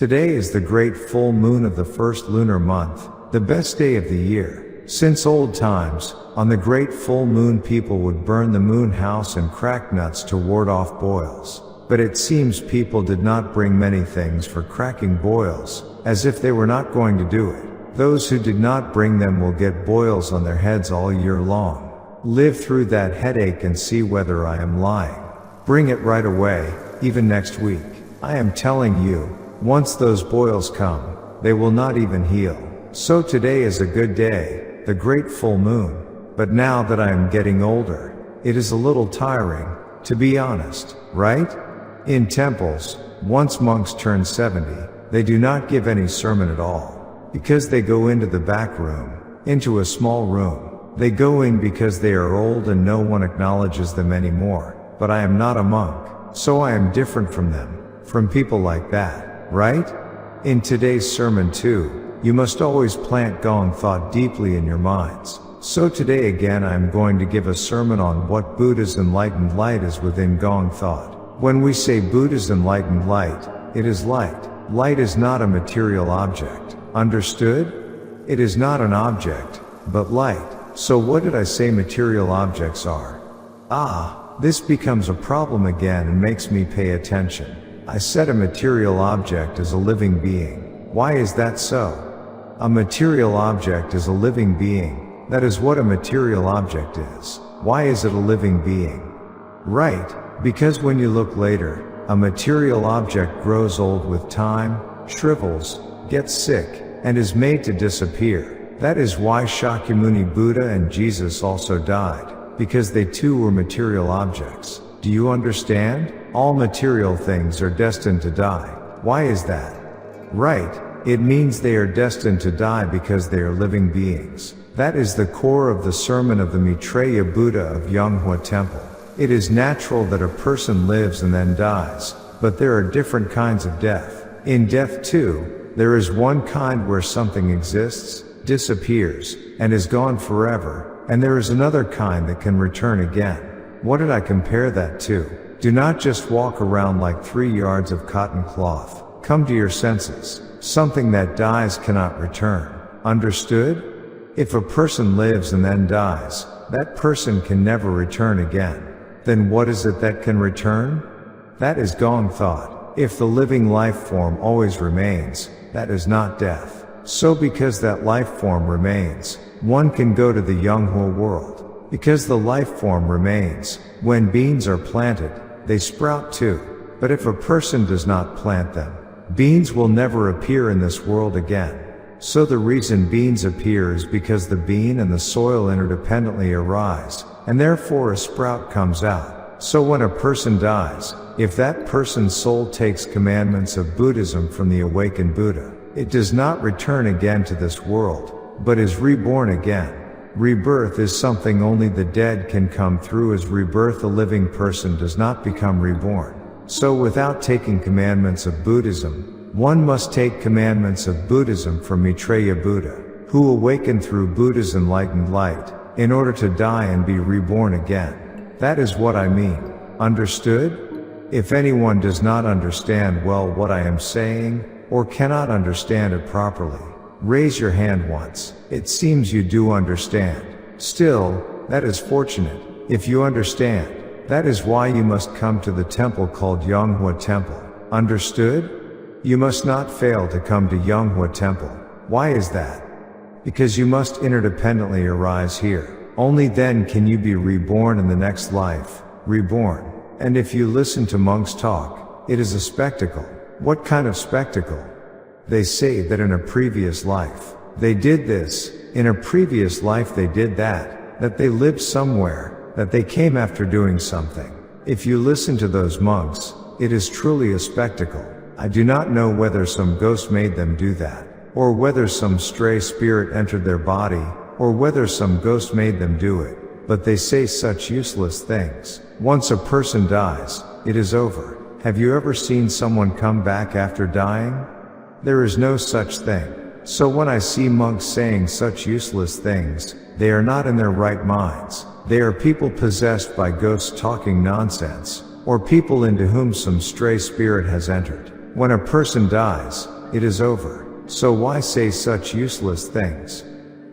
Today is the great full moon of the first lunar month, the best day of the year. Since old times, on the great full moon people would burn the moon house and crack nuts to ward off boils. But it seems people did not bring many things for cracking boils, as if they were not going to do it. Those who did not bring them will get boils on their heads all year long. Live through that headache and see whether I am lying. Bring it right away, even next week. I am telling you, once those boils come, they will not even heal. So today is a good day, the great full moon. But now that I am getting older, it is a little tiring, to be honest, right? In temples, once monks turn 70, they do not give any sermon at all, because they go into the back room, into a small room. They go in because they are old and no one acknowledges them anymore. But I am not a monk, so I am different from them, from people like that, right? In today's sermon too, you must always plant Gong thought deeply in your minds. So today again I am going to give a sermon on what Buddha's enlightened light is within Gong thought. When we say Buddha's enlightened light, it is light. Light is not a material object. Understood? It is not an object, but light. So what did I say material objects are? This becomes a problem again and makes me pay attention. I said a material object is a living being. Why is that so? A material object is a living being. That is what a material object is. Why is it a living being? Right, because when you look later, a material object grows old with time, shrivels, gets sick, and is made to disappear. That is why Shakyamuni Buddha and Jesus also died, because they too were material objects. Do you understand? All material things are destined to die. Why is that? Right, it means they are destined to die because they are living beings. That is the core of the sermon of the Maitreya Buddha of Yonghwa Temple. It is natural that a person lives and then dies, but there are different kinds of death. In death too, there is one kind where something exists, disappears, and is gone forever, and there is another kind that can return again. What did I compare that to? Do not just walk around like 3 yards of cotton cloth. Come to your senses. Something that dies cannot return. Understood? If a person lives and then dies, that person can never return again. Then what is it that can return? That is Gong thought. If the living life form always remains, that is not death. So because that life form remains, one can go to the Yonghwa world. Because the life form remains, when beans are planted, they sprout too. But if a person does not plant them, beans will never appear in this world again. So the reason beans appear is because the bean and the soil interdependently arise, and therefore a sprout comes out. So when a person dies, if that person's soul takes commandments of Buddhism from the awakened Buddha, it does not return again to this world, but is reborn again. Rebirth is something only the dead can come through. As rebirth, a living person does not become reborn. So without taking commandments of Buddhism, one must take commandments of Buddhism from Maitreya Buddha, who awakened through Buddha's enlightened light, in order to die and be reborn again. That is what I mean. Understood? If anyone does not understand well what I am saying, or cannot understand it properly, raise your hand once. It seems you do understand. Still, that is fortunate. If you understand, that is why you must come to the temple called Yonghwa Temple. Understood? You must not fail to come to Yonghwa Temple. Why is that? Because you must interdependently arise here. Only then can you be reborn in the next life. Reborn. And if you listen to monks talk, it is a spectacle. What kind of spectacle? They say that in a previous life, they did this, in a previous life they did that they lived somewhere, that they came after doing something. If you listen to those monks, it is truly a spectacle. I do not know whether some ghost made them do that, or whether some stray spirit entered their body, or whether some ghost made them do it, but they say such useless things. Once a person dies, it is over. Have you ever seen someone come back after dying? There is no such thing. So when I see monks saying such useless things, they are not in their right minds. They are people possessed by ghosts talking nonsense, or people into whom some stray spirit has entered. When a person dies, it is over. So why say such useless things?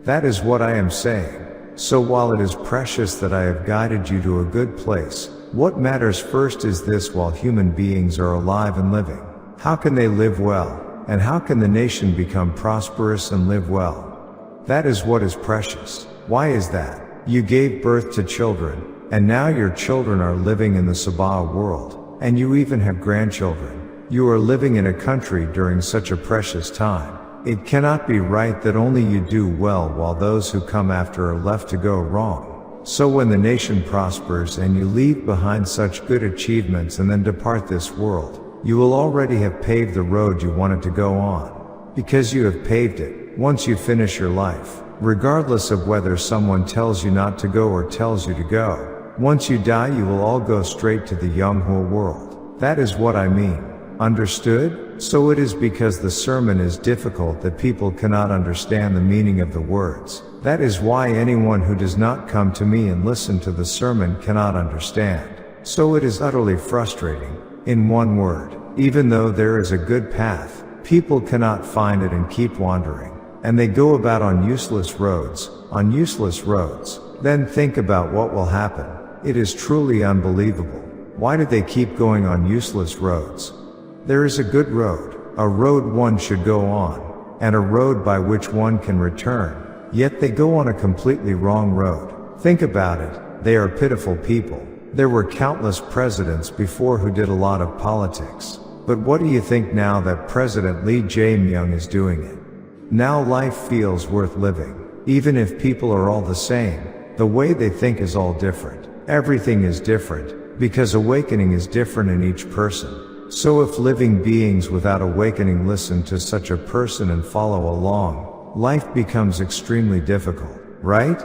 That is what I am saying. So while it is precious that I have guided you to a good place, what matters first is this: while human beings are alive and living, how can they live well? And how can the nation become prosperous and live well? That is what is precious. Why is that? You gave birth to children, and now your children are living in the Sabah world, and you even have grandchildren. You are living in a country during such a precious time. It cannot be right that only you do well while those who come after are left to go wrong. So when the nation prospers and you leave behind such good achievements and then depart this world, you will already have paved the road you wanted to go on. Because you have paved it, once you finish your life, regardless of whether someone tells you not to go or tells you to go, once you die you will all go straight to the Yonghwa world. That is what I mean. Understood? So it is because the sermon is difficult that people cannot understand the meaning of the words. That is why anyone who does not come to me and listen to the sermon cannot understand. So it is utterly frustrating. In one word, even though there is a good path, people cannot find it and keep wandering. And they go about on useless roads. Then think about what will happen. It is truly unbelievable. Why do they keep going on useless roads? There is a good road, a road one should go on, and a road by which one can return. Yet they go on a completely wrong road. Think about it, they are pitiful people. There were countless presidents before who did a lot of politics. But what do you think now that President Lee Jae-myung is doing it? Now life feels worth living. Even if people are all the same, the way they think is all different. Everything is different, because awakening is different in each person. So if living beings without awakening listen to such a person and follow along, life becomes extremely difficult, right?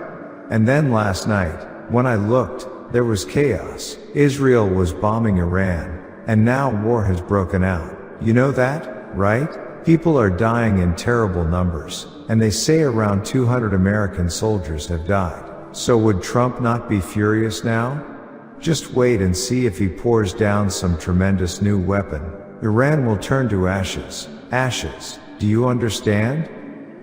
And then last night, when I looked, there was chaos. Israel was bombing Iran, and now war has broken out. You know that, right? People are dying in terrible numbers, and they say around 200 American soldiers have died. So would Trump not be furious now? Just wait and see if he pours down some tremendous new weapon. Iran will turn to ashes. Ashes. Do you understand?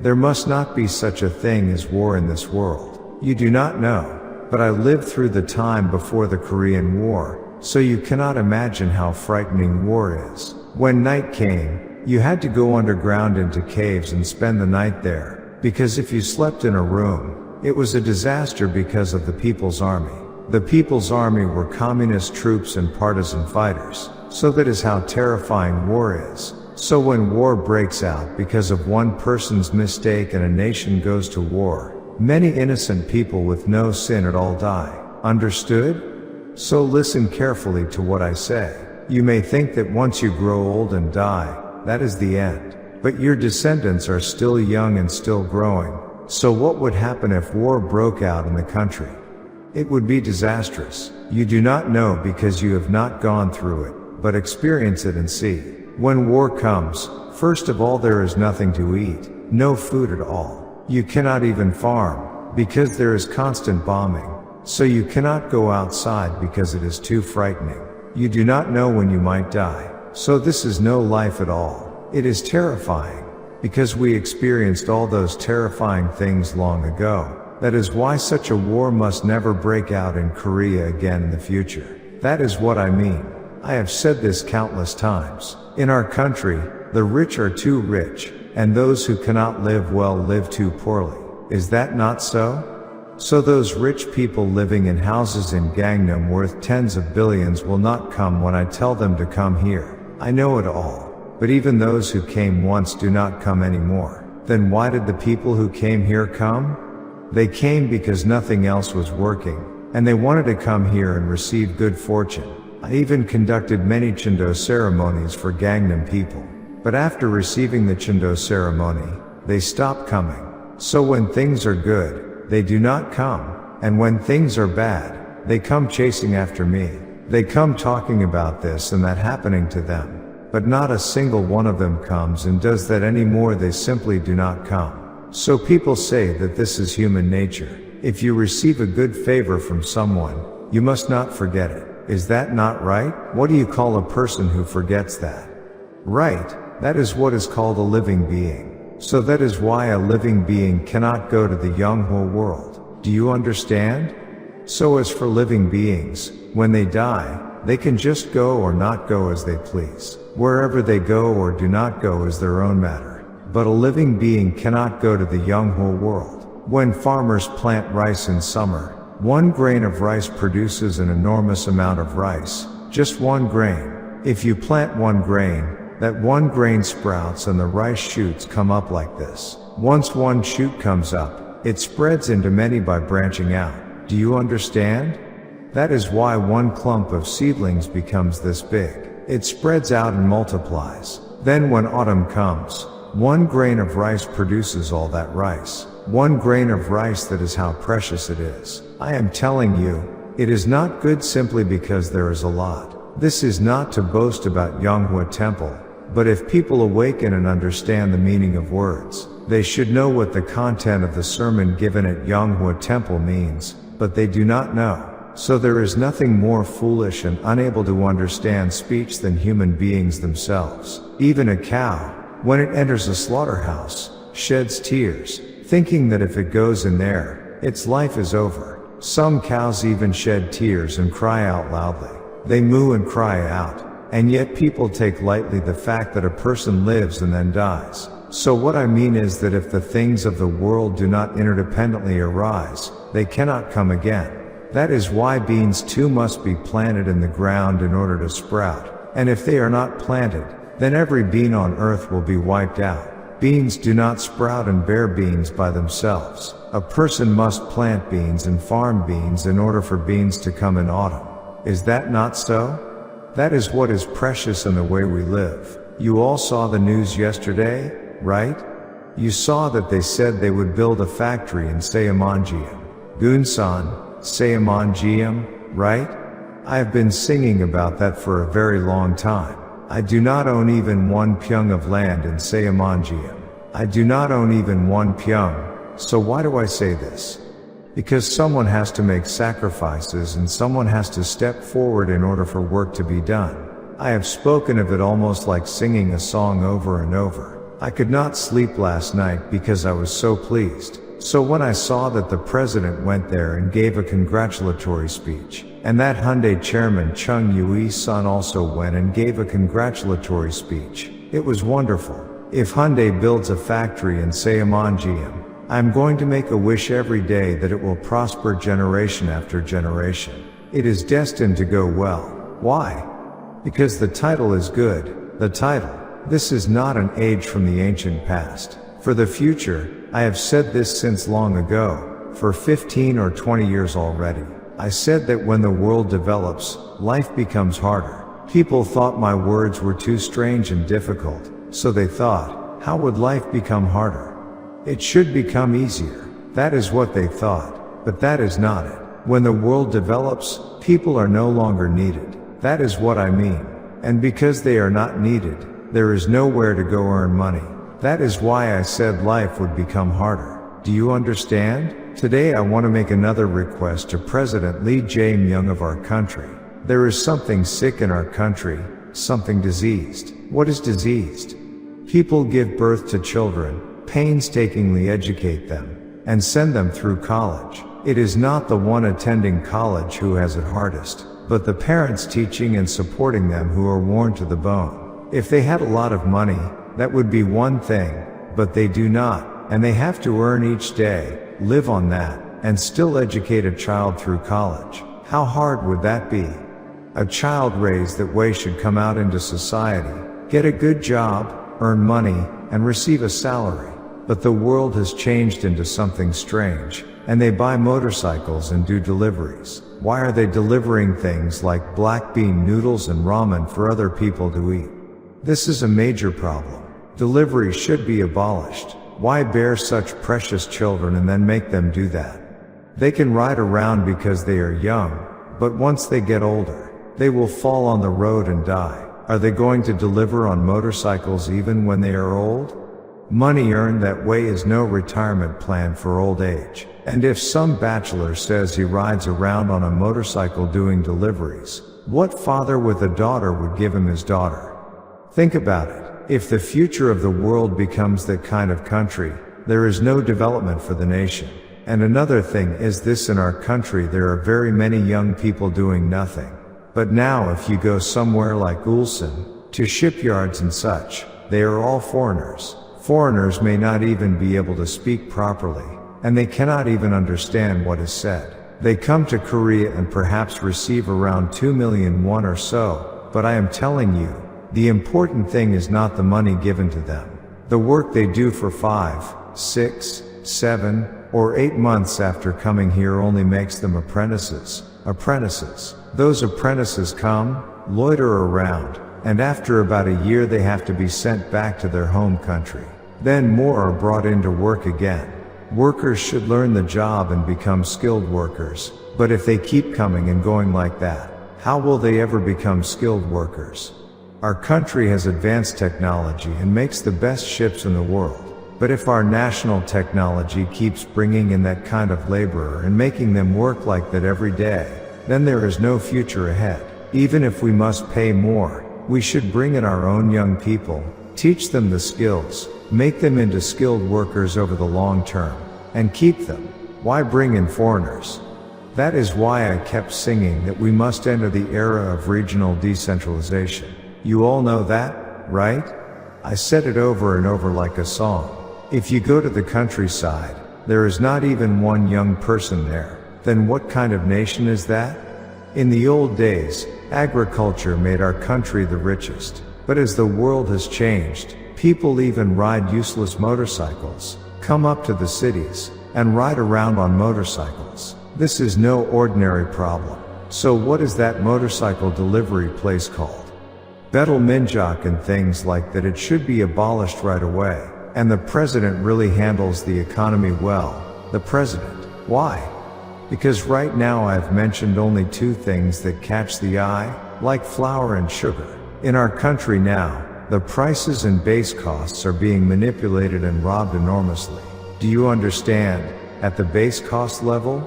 There must not be such a thing as war in this world. You do not know. But I lived through the time before the Korean War, so you cannot imagine how frightening war is. When night came, you had to go underground into caves and spend the night there, because if you slept in a room, it was a disaster because of the People's Army. The People's Army were communist troops and partisan fighters, so that is how terrifying war is. So when war breaks out because of one person's mistake and a nation goes to war, many innocent people with no sin at all die. Understood? So listen carefully to what I say. You may think that once you grow old and die, that is the end. But your descendants are still young and still growing. So what would happen if war broke out in the country? It would be disastrous. You do not know because you have not gone through it, but experience it and see. When war comes, first of all there is nothing to eat, no food at all. You cannot even farm, because there is constant bombing. So you cannot go outside because it is too frightening. You do not know when you might die. So this is no life at all. It is terrifying, because we experienced all those terrifying things long ago. That is why such a war must never break out in Korea again in the future. That is what I mean. I have said this countless times. In our country, the rich are too rich, and those who cannot live well live too poorly. Is that not so? So those rich people living in houses in Gangnam worth tens of billions will not come when I tell them to come here. I know it all. But even those who came once do not come anymore. Then why did the people who came here come? They came because nothing else was working, and they wanted to come here and receive good fortune. I even conducted many Chindo ceremonies for Gangnam people. But after receiving the Chindo ceremony, they stop coming. So when things are good, they do not come, and when things are bad, they come chasing after me. They come talking about this and that happening to them. But not a single one of them comes and does that anymore. They simply do not come. So people say that this is human nature. If you receive a good favor from someone, you must not forget it. Is that not right? What do you call a person who forgets that? Right, that is what is called a living being. So that is why a living being cannot go to the Yonghwa world. Do you understand? So as for living beings, when they die, they can just go or not go as they please. Wherever they go or do not go is their own matter. But a living being cannot go to the Yonghwa world. When farmers plant rice in summer, 1 grain of rice produces an enormous amount of rice. Just 1 grain. If you plant 1 grain, that 1 grain sprouts and the rice shoots come up like this. Once 1 shoot comes up, it spreads into many by branching out. Do you understand? That is why 1 clump of seedlings becomes this big. It spreads out and multiplies. Then when autumn comes, 1 grain of rice produces all that rice. 1 grain of rice, that is how precious it is. I am telling you, it is not good simply because there is a lot. This is not to boast about Yonghwa Temple, but if people awaken and understand the meaning of words, they should know what the content of the sermon given at Yonghwa Temple means, but they do not know. So there is nothing more foolish and unable to understand speech than human beings themselves. Even a cow, when it enters a slaughterhouse, sheds tears, thinking that if it goes in there, its life is over. Some cows even shed tears and cry out loudly. They moo and cry out, and yet people take lightly the fact that a person lives and then dies. So what I mean is that if the things of the world do not interdependently arise, they cannot come again. That is why beans too must be planted in the ground in order to sprout, and if they are not planted, then every bean on earth will be wiped out. Beans do not sprout and bear beans by themselves. A person must plant beans and farm beans in order for beans to come in autumn. Is that not so? That is what is precious in the way we live. You all saw the news yesterday, right? You saw that they said they would build a factory in Sayamanjiam. Gunsan, Sayamanjiam, right? I have been singing about that for a very long time. I do not own even 1 pyong of land in Sayamanjiam. I do not own even 1 pyong, so why do I say this? Because someone has to make sacrifices and someone has to step forward in order for work to be done. I have spoken of it almost like singing a song over and over. I could not sleep last night because I was so pleased. So when I saw that the president went there and gave a congratulatory speech, and that Hyundai chairman Chung Yui's son also went and gave a congratulatory speech, it was wonderful. If Hyundai builds a factory in Sayamanjiam, I am going to make a wish every day that it will prosper generation after generation. It is destined to go well. Why? Because the title is good. The title. This is not an age from the ancient past. For the future, I have said this since long ago, for 15 or 20 years already. I said that when the world develops, life becomes harder. People thought my words were too strange and difficult, so they thought, how would life become harder? It should become easier. That is what they thought, but that is not it. When the world develops, people are no longer needed. That is what I mean. And because they are not needed, there is nowhere to go earn money. That is why I said life would become harder. Do you understand? Today I want to make another request to President Lee Jae-myung of our country. There is something sick in our country, something diseased. What is diseased? People give birth to children, painstakingly educate them, and send them through college. It is not the one attending college who has it hardest, but the parents teaching and supporting them who are worn to the bone. If they had a lot of money, that would be one thing, but they do not, and they have to earn each day, live on that, and still educate a child through college. How hard would that be? A child raised that way should come out into society, get a good job, earn money, and receive a salary. But the world has changed into something strange, and they buy motorcycles and do deliveries. Why are they delivering things like black bean noodles and ramen for other people to eat? This is a major problem. Delivery should be abolished. Why bear such precious children and then make them do that? They can ride around because they are young, but once they get older, they will fall on the road and die. Are they going to deliver on motorcycles even when they are old? Money earned that way is no retirement plan for old age. And if some bachelor says he rides around on a motorcycle doing deliveries, what father with a daughter would give him his daughter? Think about it. If the future of the world becomes that kind of country, there is no development for the nation. And another thing is this: in our country there are very many young people doing nothing. But now if you go somewhere like Ulsan, to shipyards and such, they are all foreigners. Foreigners may not even be able to speak properly, and they cannot even understand what is said. They come to Korea and perhaps receive around 2 million won or so, but I am telling you, the important thing is not the money given to them. The work they do for 5, 6, 7, or 8 months after coming here only makes them apprentices. Those apprentices come, loiter around, and after about a year they have to be sent back to their home country. Then more are brought in to work again. Workers should learn the job and become skilled workers, but if they keep coming and going like that, how will they ever become skilled workers? Our country has advanced technology and makes the best ships in the world. But if our national technology keeps bringing in that kind of laborer and making them work like that every day, then there is no future ahead. Even if we must pay more, we should bring in our own young people, teach them the skills, make them into skilled workers over the long term, and keep them. Why bring in foreigners? That is why I kept singing that we must enter the era of regional decentralization. You all know that, right? I said it over and over like a song. If you go to the countryside, there is not even one young person there. Then what kind of nation is that? In the old days, agriculture made our country the richest. But as the world has changed, people even ride useless motorcycles, come up to the cities, and ride around on motorcycles. This is no ordinary problem. So what is that motorcycle delivery place called? Betel Minjak and things like that. It should be abolished right away. And the president really handles the economy well. The president. Why? Because right now I've mentioned only 2 things that catch the eye, like flour and sugar. In our country now, the prices and base costs are being manipulated and robbed enormously. Do you understand? At the base cost level?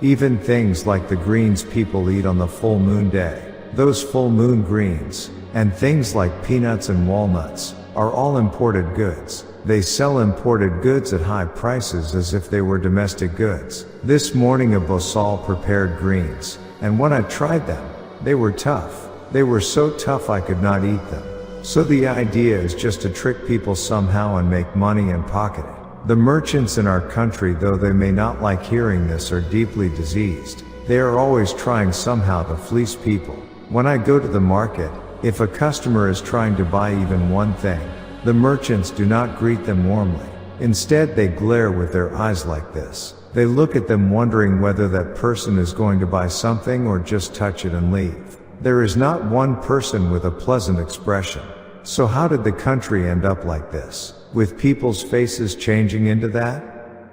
Even things like the greens people eat on the full moon day, those full moon greens, and things like peanuts and walnuts, are all imported goods. They sell imported goods at high prices as if they were domestic goods. This morning a Bosal prepared greens, and when I tried them, they were tough. They were so tough I could not eat them. So the idea is just to trick people somehow and make money and pocket it. The merchants in our country, though they may not like hearing this, are deeply diseased. They are always trying somehow to fleece people. When I go to the market, if a customer is trying to buy even one thing, the merchants do not greet them warmly. Instead they glare with their eyes like this. They look at them wondering whether that person is going to buy something or just touch it and leave. There is not one person with a pleasant expression. So how did the country end up like this? With people's faces changing into that?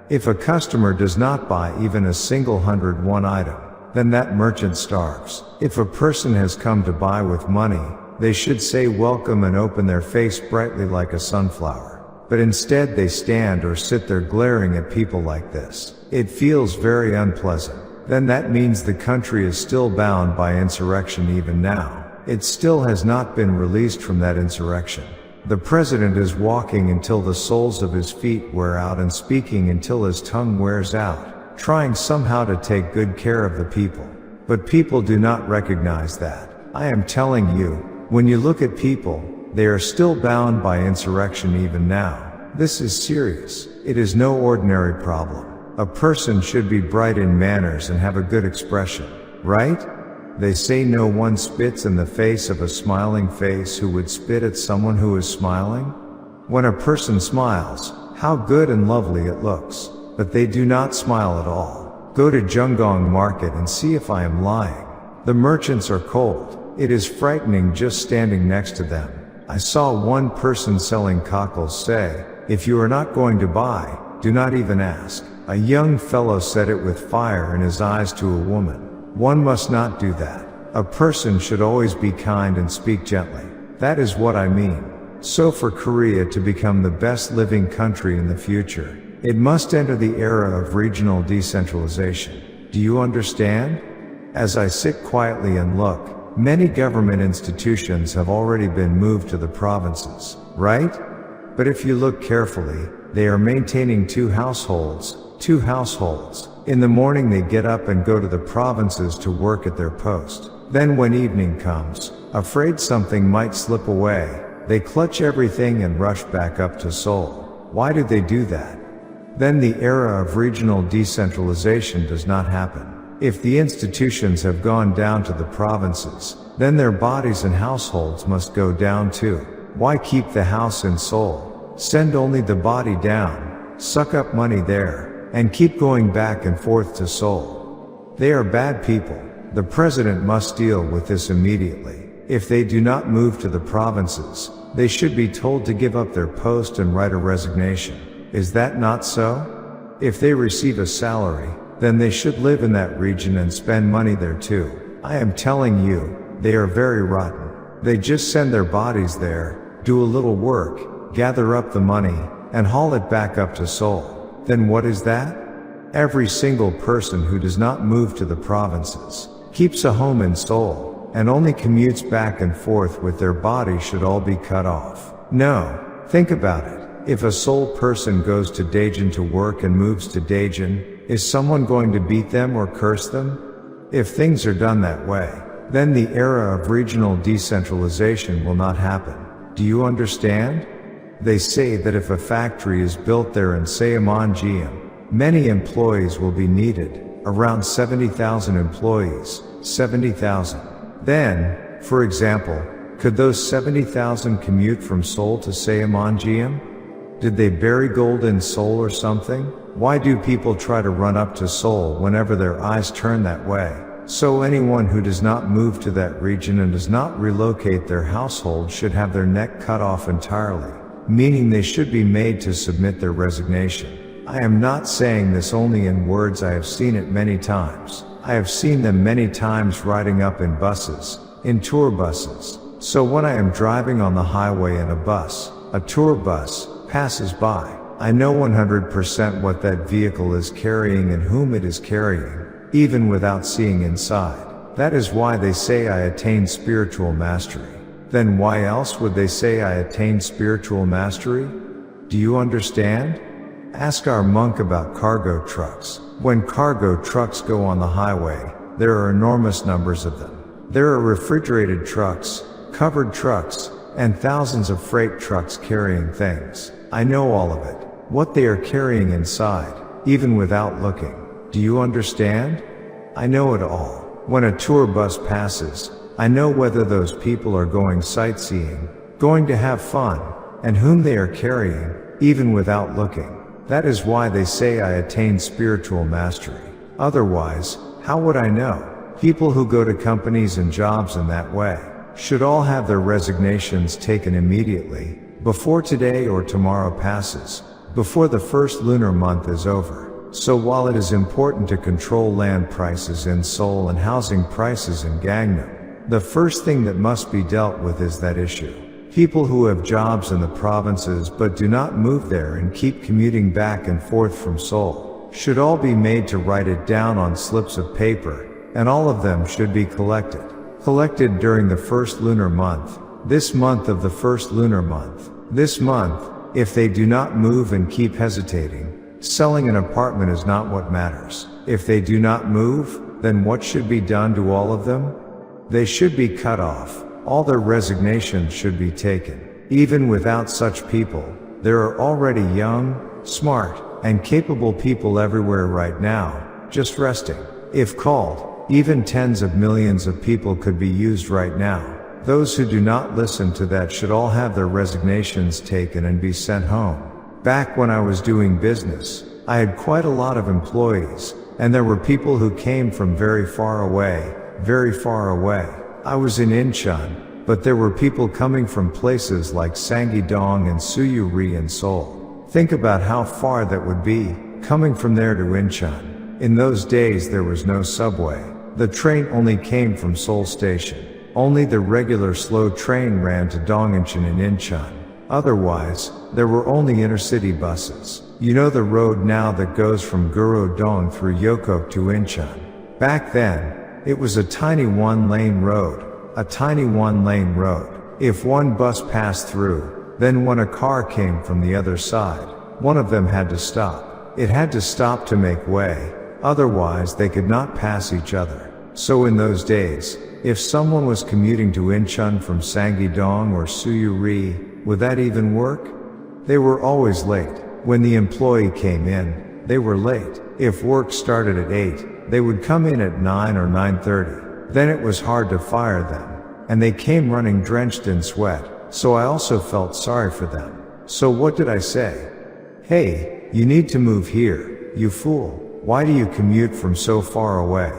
If a customer does not buy even a single 101 item, then that merchant starves. If a person has come to buy with money, they should say welcome and open their face brightly like a sunflower. But instead they stand or sit there glaring at people like this. It feels very unpleasant. Then that means the country is still bound by insurrection even now. It still has not been released from that insurrection. The president is walking until the soles of his feet wear out and speaking until his tongue wears out, trying somehow to take good care of the people. But people do not recognize that. I am telling you, when you look at people, they are still bound by insurrection even now. This is serious. It is no ordinary problem. A person should be bright in manners and have a good expression, right? They say no one spits in the face of a smiling face who would spit at someone who is smiling. When a person smiles, how good and lovely it looks. But they do not smile at all. Go to Gong market and see if I am lying. The merchants are cold. It is frightening just standing next to them. I saw one person selling cockles say, "If you are not going to buy, do not even ask." A young fellow said it with fire in his eyes to a woman. One must not do that. A person should always be kind and speak gently. That is what I mean. So for Korea to become the best living country in the future, it must enter the era of regional decentralization. Do you understand? As I sit quietly and look, Many government institutions have already been moved to the provinces, right? But if you look carefully, they are maintaining two households. In the morning they get up and go to the provinces to work at their post. Then when evening comes, afraid something might slip away, they clutch everything and rush back up to Seoul. Why do they do that? Then the era of regional decentralization does not happen. If the institutions have gone down to the provinces, then their bodies and households must go down too. Why keep the house in Seoul? Send only the body down, suck up money there, and keep going back and forth to Seoul. They are bad people. The president must deal with this immediately. If they do not move to the provinces, they should be told to give up their post and write a resignation. Is that not so? If they receive a salary, then they should live in that region and spend money there too. I am telling you, they are very rotten. They just send their bodies there, do a little work, gather up the money, and haul it back up to Seoul. Then what is that? Every single person who does not move to the provinces, keeps a home in Seoul, and only commutes back and forth with their body should all be cut off. No, think about it. If a Seoul person goes to Daejeon to work and moves to Daejeon, is someone going to beat them or curse them? If things are done that way, then the era of regional decentralization will not happen. Do you understand? They say that if a factory is built there in Saemangeum, many employees will be needed, around 70,000 employees, 70,000. Then, for example, could those 70,000 commute from Seoul to Saemangeum? Did they bury gold in Seoul or something? Why do people try to run up to Seoul whenever their eyes turn that way? So anyone who does not move to that region and does not relocate their household should have their neck cut off entirely, meaning they should be made to submit their resignation. I am not saying this only in words. I have seen it many times. I have seen them many times riding up in buses, in tour buses. So when I am driving on the highway and a tour bus, passes by, I know 100% what that vehicle is carrying and whom it is carrying, even without seeing inside. That is why they say I attained spiritual mastery. Then why else would they say I attained spiritual mastery? Do you understand? Ask our monk about cargo trucks. When cargo trucks go on the highway, there are enormous numbers of them. There are refrigerated trucks, covered trucks, and thousands of freight trucks carrying things. I know all of it, what they are carrying inside, even without looking. Do you understand? I know it all. When a tour bus passes, I know whether those people are going sightseeing, going to have fun, and whom they are carrying, even without looking. That is why they say I attained spiritual mastery. Otherwise, how would I know? People who go to companies and jobs in that way should all have their resignations taken immediately, before today or tomorrow passes, before the first lunar month is over. So while it is important to control land prices in Seoul and housing prices in Gangnam, the first thing that must be dealt with is that issue. People who have jobs in the provinces but do not move there and keep commuting back and forth from Seoul should all be made to write it down on slips of paper, and all of them should be collected during the first lunar month, this month of the first lunar month. This month, if they do not move and keep hesitating, selling an apartment is not what matters. If they do not move, then what should be done to all of them? They should be cut off. All their resignations should be taken. Even without such people, there are already young, smart, and capable people everywhere right now, just resting. If called, even tens of millions of people could be used right now. Those who do not listen to that should all have their resignations taken and be sent home. Back when I was doing business, I had quite a lot of employees, and there were people who came from very far away. I was in Incheon, but there were people coming from places like Sanggi-dong and Suyuri in Seoul. Think about how far that would be, coming from there to Incheon. In those days there was no subway. The train only came from Seoul Station. Only the regular slow train ran to Dongcheon and Incheon. Otherwise, there were only intercity buses. You know the road now that goes from Guro-dong through Yokok to Incheon. Back then, it was a tiny one-lane road. a tiny one-lane road. If one bus passed through, then when a car came from the other side, one of them had to stop. It had to stop to make way, otherwise they could not pass each other. So in those days, if someone was commuting to Incheon from Sanggi-dong or Suyuri, would that even work? They were always late. When the employee came in, they were late. If work started at 8, they would come in at 9 or 9:30. Then it was hard to fire them. And they came running drenched in sweat, so I also felt sorry for them. So what did I say? Hey, you need to move here, you fool. Why do you commute from so far away?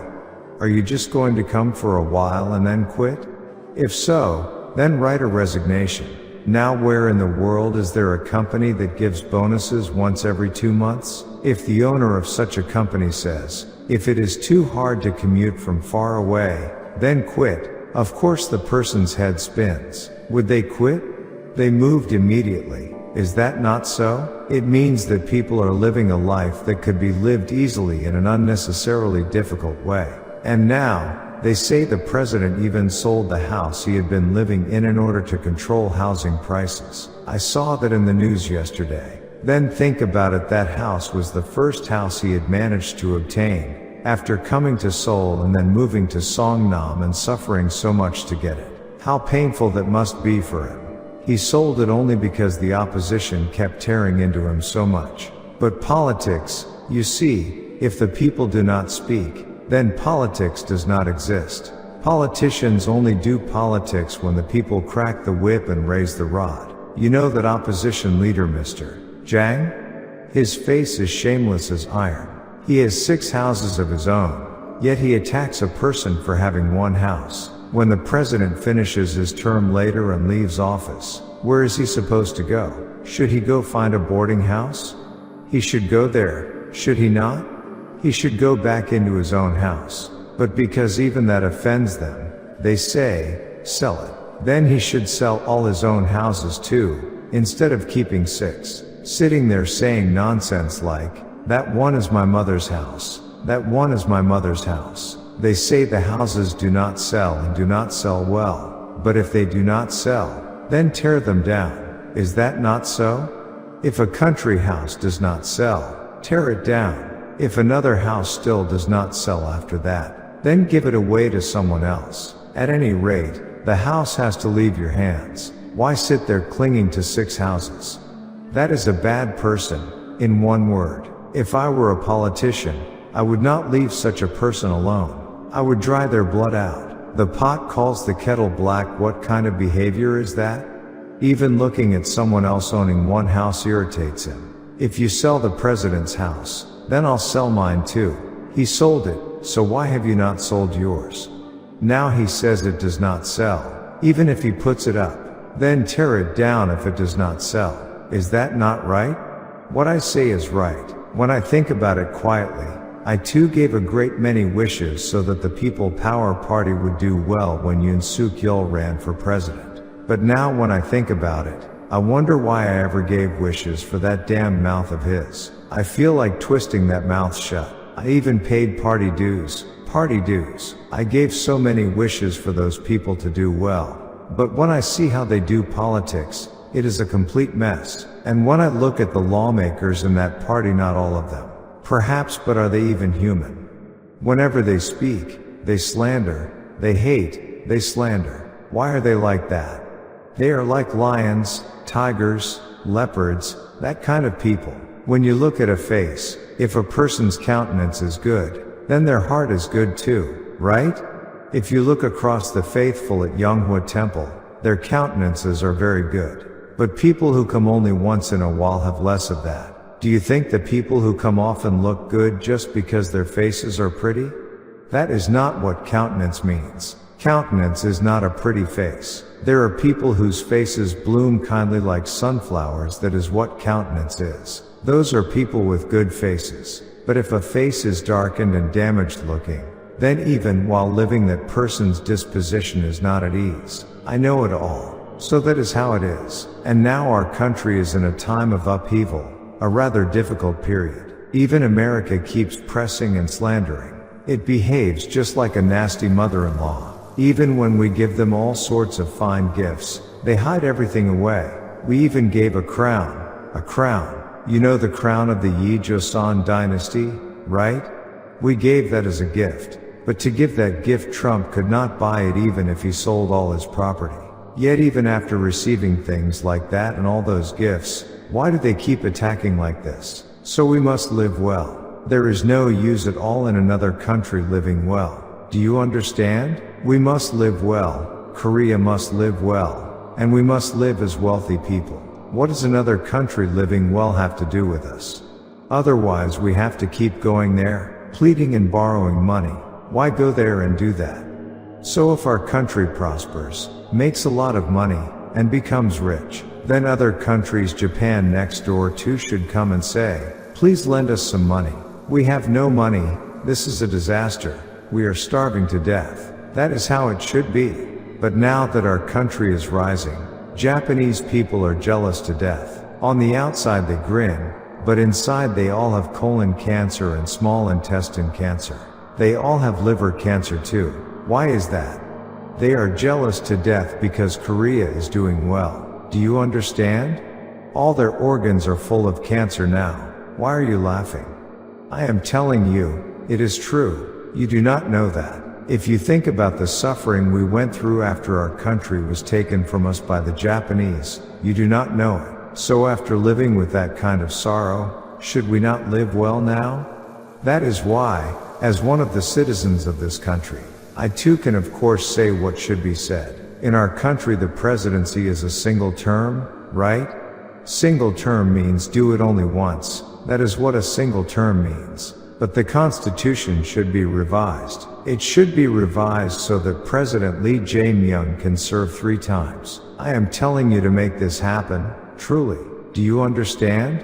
Are you just going to come for a while and then quit? If so, then write a resignation. Now where in the world is there a company that gives bonuses once every 2 months? If the owner of such a company says, if it is too hard to commute from far away, then quit. Of course the person's head spins. Would they quit? They moved immediately. Is that not so? It means that people are living a life that could be lived easily in an unnecessarily difficult way. And now, they say the president even sold the house he had been living in order to control housing prices. I saw that in the news yesterday. Then think about it, that house was the first house he had managed to obtain, after coming to Seoul and then moving to Songnam and suffering so much to get it. How painful that must be for him. He sold it only because the opposition kept tearing into him so much. But politics, you see, if the people do not speak, then politics does not exist. Politicians only do politics when the people crack the whip and raise the rod. You know that opposition leader Mr. Jang? His face is shameless as iron. He has 6 houses of his own, yet he attacks a person for having 1 house. When the president finishes his term later and leaves office, where is he supposed to go? Should he go find a boarding house? He should go there, should he not? He should go back into his own house. But because even that offends them, they say, sell it. Then he should sell all his own houses too, instead of keeping 6, sitting there saying nonsense like, that one is my mother's house. That one is my mother's house. They say the houses do not sell and do not sell well. But if they do not sell, then tear them down. Is that not so? If a country house does not sell, tear it down. If another house still does not sell after that, then give it away to someone else. At any rate, the house has to leave your hands. Why sit there clinging to 6 houses? That is a bad person, in one word. If I were a politician, I would not leave such a person alone. I would dry their blood out. The pot calls the kettle black. What kind of behavior is that? Even looking at someone else owning 1 house irritates him. If you sell the president's house, then I'll sell mine too. He sold it, so why have you not sold yours? Now he says it does not sell, even if he puts it up. Then tear it down if it does not sell. Is that not right? What I say is right. When I think about it quietly, I too gave a great many wishes so that the People Power Party would do well when Yoon Suk Yeol ran for president. But now when I think about it, I wonder why I ever gave wishes for that damn mouth of his. I feel like twisting that mouth shut. I even paid party dues. I gave so many wishes for those people to do well. But when I see how they do politics, it is a complete mess. And when I look at the lawmakers in that party, not all of them, perhaps, but are they even human? Whenever they speak, they slander, they hate, they slander. Why are they like that? They are like lions, tigers, leopards, that kind of people. When you look at a face, if a person's countenance is good, then their heart is good too, right? If you look across the faithful at Yonghwa Temple, their countenances are very good. But people who come only once in a while have less of that. Do you think the people who come often look good just because their faces are pretty? That is not what countenance means. Countenance is not a pretty face. There are people whose faces bloom kindly like sunflowers. That is what countenance is. Those are people with good faces. But if a face is darkened and damaged looking, then even while living that person's disposition is not at ease. I know it all. So that is how it is. And now our country is in a time of upheaval, a rather difficult period. Even America keeps pressing and slandering. It behaves just like a nasty mother-in-law. Even when we give them all sorts of fine gifts, they hide everything away. We even gave a crown. You know the crown of the Yi Joseon dynasty, right? We gave that as a gift. But to give that gift, Trump could not buy it even if he sold all his property. Yet even after receiving things like that and all those gifts, why do they keep attacking like this? So we must live well. There is no use at all in another country living well. Do you understand? We must live well, Korea must live well, and we must live as wealthy people. What does another country living well have to do with us? Otherwise we have to keep going there, pleading and borrowing money. Why go there and do that? So if our country prospers, makes a lot of money, and becomes rich, then other countries, Japan next door too, should come and say, please lend us some money. We have no money, this is a disaster, we are starving to death. That is how it should be. But now that our country is rising, Japanese people are jealous to death. On the outside they grin, but inside they all have colon cancer and small intestine cancer. They all have liver cancer too. Why is that? They are jealous to death because Korea is doing well. Do you understand? All their organs are full of cancer now. Why are you laughing? I am telling you, it is true. You do not know that. If you think about the suffering we went through after our country was taken from us by the Japanese, you do not know it. So after living with that kind of sorrow, should we not live well now? That is why, as one of the citizens of this country, I too can of course say what should be said. In our country the presidency is a single term, right? Single term means do it only once. That is what a single term means. But the Constitution should be revised. It should be revised so that President Lee Jae-myung can serve 3 times. I am telling you to make this happen, truly. Do you understand?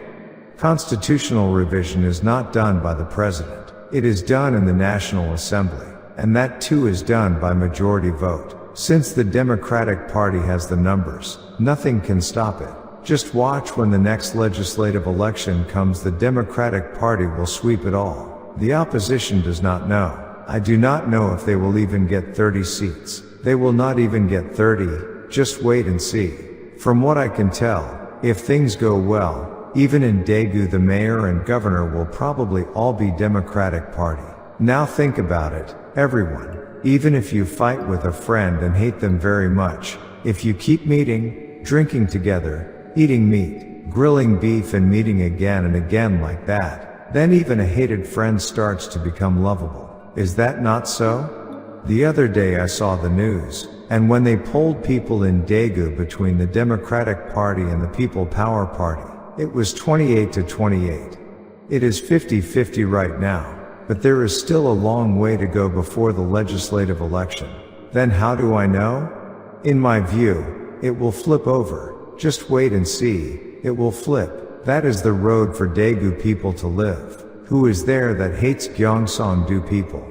Constitutional revision is not done by the President. It is done in the National Assembly. And that too is done by majority vote. Since the Democratic Party has the numbers, nothing can stop it. Just watch when the next legislative election comes, the Democratic Party will sweep it all. The opposition does not know. I do not know if they will even get 30 seats. They will not even get 30, just wait and see. From what I can tell, if things go well, even in Daegu the mayor and governor will probably all be Democratic Party. Now think about it, everyone. Even if you fight with a friend and hate them very much, if you keep meeting, drinking together, eating meat, grilling beef and meeting again and again like that, then even a hated friend starts to become lovable. Is that not so? The other day I saw the news, and when they polled people in Daegu between the Democratic Party and the People Power Party, it was 28 to 28. It is 50-50 right now, but there is still a long way to go before the legislative election. Then how do I know? In my view, it will flip over. Just wait and see, it will flip. That is the road for Daegu people to live. Who is there that hates Gyeongsang-do people?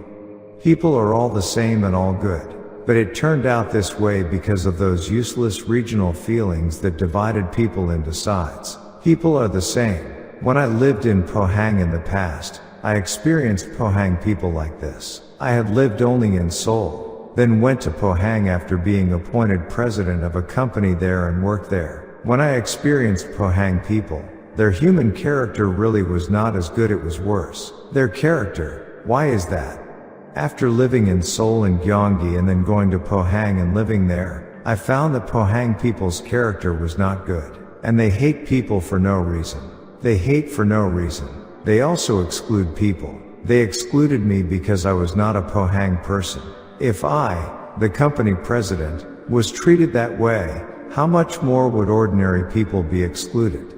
People are all the same and all good. But it turned out this way because of those useless regional feelings that divided people into sides. People are the same. When I lived in Pohang in the past, I experienced Pohang people like this. I had lived only in Seoul, then went to Pohang after being appointed president of a company there and worked there. When I experienced Pohang people, their human character really was not as good, it was worse. Their character, why is that? After living in Seoul and Gyeonggi and then going to Pohang and living there, I found that Pohang people's character was not good. And they hate people for no reason. They hate for no reason. They also exclude people. They excluded me because I was not a Pohang person. If I, the company president, was treated that way, how much more would ordinary people be excluded?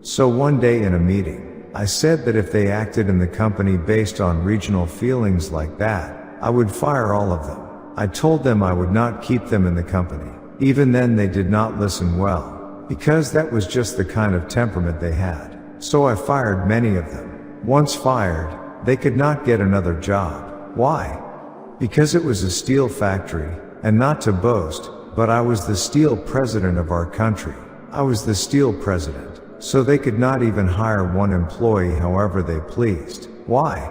So one day in a meeting, I said that if they acted in the company based on regional feelings like that, I would fire all of them. I told them I would not keep them in the company. Even then they did not listen well. Because that was just the kind of temperament they had. So I fired many of them. Once fired, they could not get another job. Why? Because it was a steel factory, and not to boast, but I was the steel president of our country. I was the steel president. So they could not even hire one employee however they pleased. Why?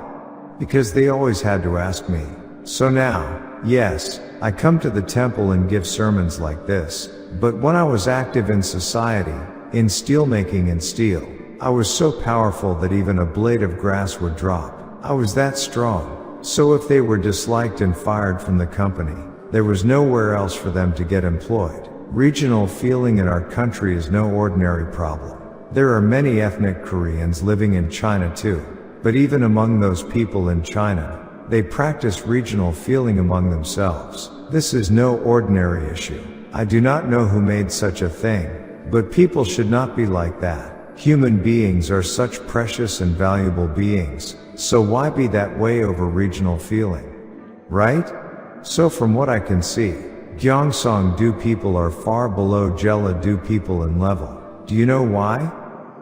Because they always had to ask me. So now, Yes, I come to the temple and give sermons like this, but when I was active in society, in steelmaking and steel, I was so powerful that even a blade of grass would drop. I was that strong. So if they were disliked and fired from the company, there was nowhere else for them to get employed. Regional feeling in our country is no ordinary problem. There are many ethnic Koreans living in China too. But even among those people in China, they practice regional feeling among themselves. This is no ordinary issue. I do not know who made such a thing, but people should not be like that. Human beings are such precious and valuable beings, so why be that way over regional feeling? Right? So from what I can see, Gyeongsang-do people are far below Jeolla-do people in level. Do you know why?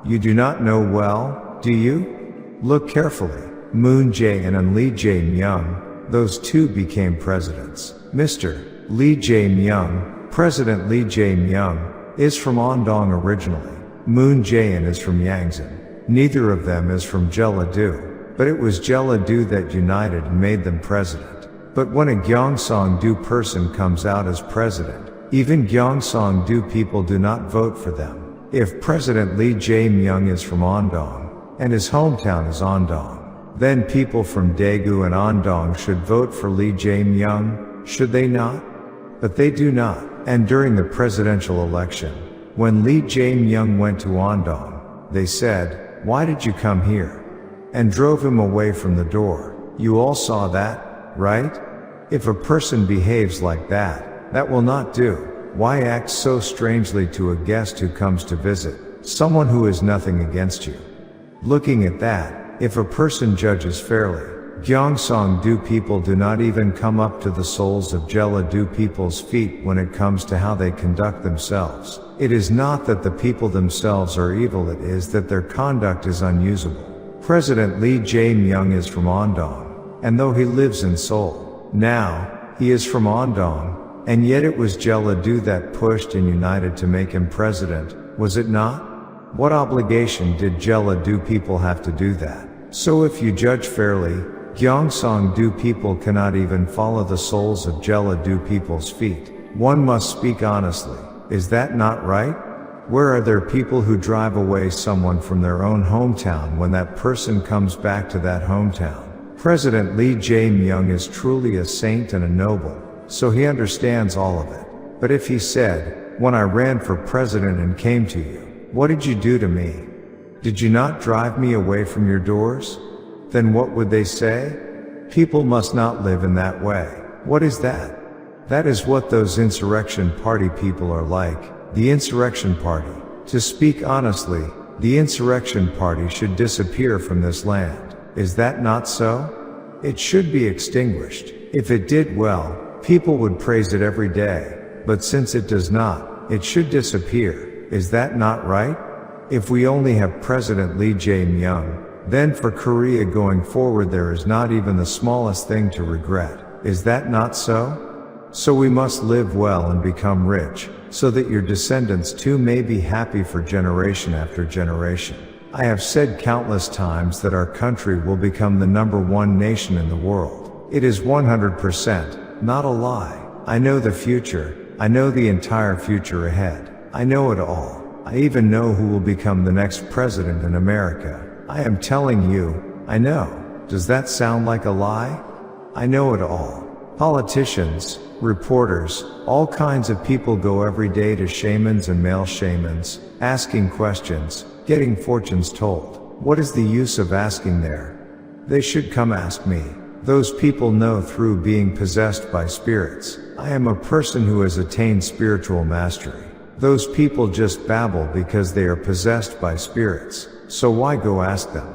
You do not know well, do you? Look carefully. Moon Jae-in and Lee Jae-myung, those two became presidents. Mr. Lee Jae-myung, President Lee Jae-myung, is from Andong originally. Moon Jae-in is from Yangzhen. Neither of them is from Jeolla-do, but it was Jeolla-do that united and made them president. But when a Gyeongsang-do person comes out as president, even Gyeongsang-do people do not vote for them. If President Lee Jae-myung is from Andong, and his hometown is Andong, then people from Daegu and Andong should vote for Lee Jae-myung, should they not? But they do not. And during the presidential election, when Lee Jae-myung went to Andong, they said, "Why did you come here?" and drove him away from the door. You all saw that, right? If a person behaves like that, that will not do. Why act so strangely to a guest who comes to visit, someone who is nothing against you? Looking at that, if a person judges fairly, Gyeongsang-do people do not even come up to the soles of Jeolla-do people's feet when it comes to how they conduct themselves. It is not that the people themselves are evil, it is that their conduct is unusable. President Lee Jae-myung is from Andong, and though he lives in Seoul, now, he is from Andong, and yet it was Jeolla-do that pushed and united to make him president, was it not? What obligation did Jeolla-do people have to do that? So if you judge fairly, Gyeongsang-do people cannot even follow the soles of Jeolla-do people's feet. One must speak honestly. Is that not right? Where are there people who drive away someone from their own hometown when that person comes back to that hometown? President Lee Jae-myung is truly a saint and a noble, so he understands all of it. But if he said, "When I ran for president and came to you, what did you do to me? Did you not drive me away from your doors?" then what would they say? People must not live in that way. What is that? That is what those insurrection party people are like. The insurrection party. To speak honestly, the insurrection party should disappear from this land. Is that not so? It should be extinguished. If it did well, people would praise it every day. But since it does not, it should disappear. Is that not right? If we only have President Lee Jae-myung, then for Korea going forward there is not even the smallest thing to regret. Is that not so? So we must live well and become rich, so that your descendants too may be happy for generation after generation. I have said countless times that our country will become the #1 nation in the world. It is 100%, not a lie. I know the future. I know the entire future ahead. I know it all. I even know who will become the next president in America. I am telling you, I know. Does that sound like a lie? I know it all. Politicians, reporters, all kinds of people go every day to shamans and male shamans, asking questions, getting fortunes told. What is the use of asking there? They should come ask me. Those people know through being possessed by spirits. I am a person who has attained spiritual mastery. Those people just babble because they are possessed by spirits. So why go ask them?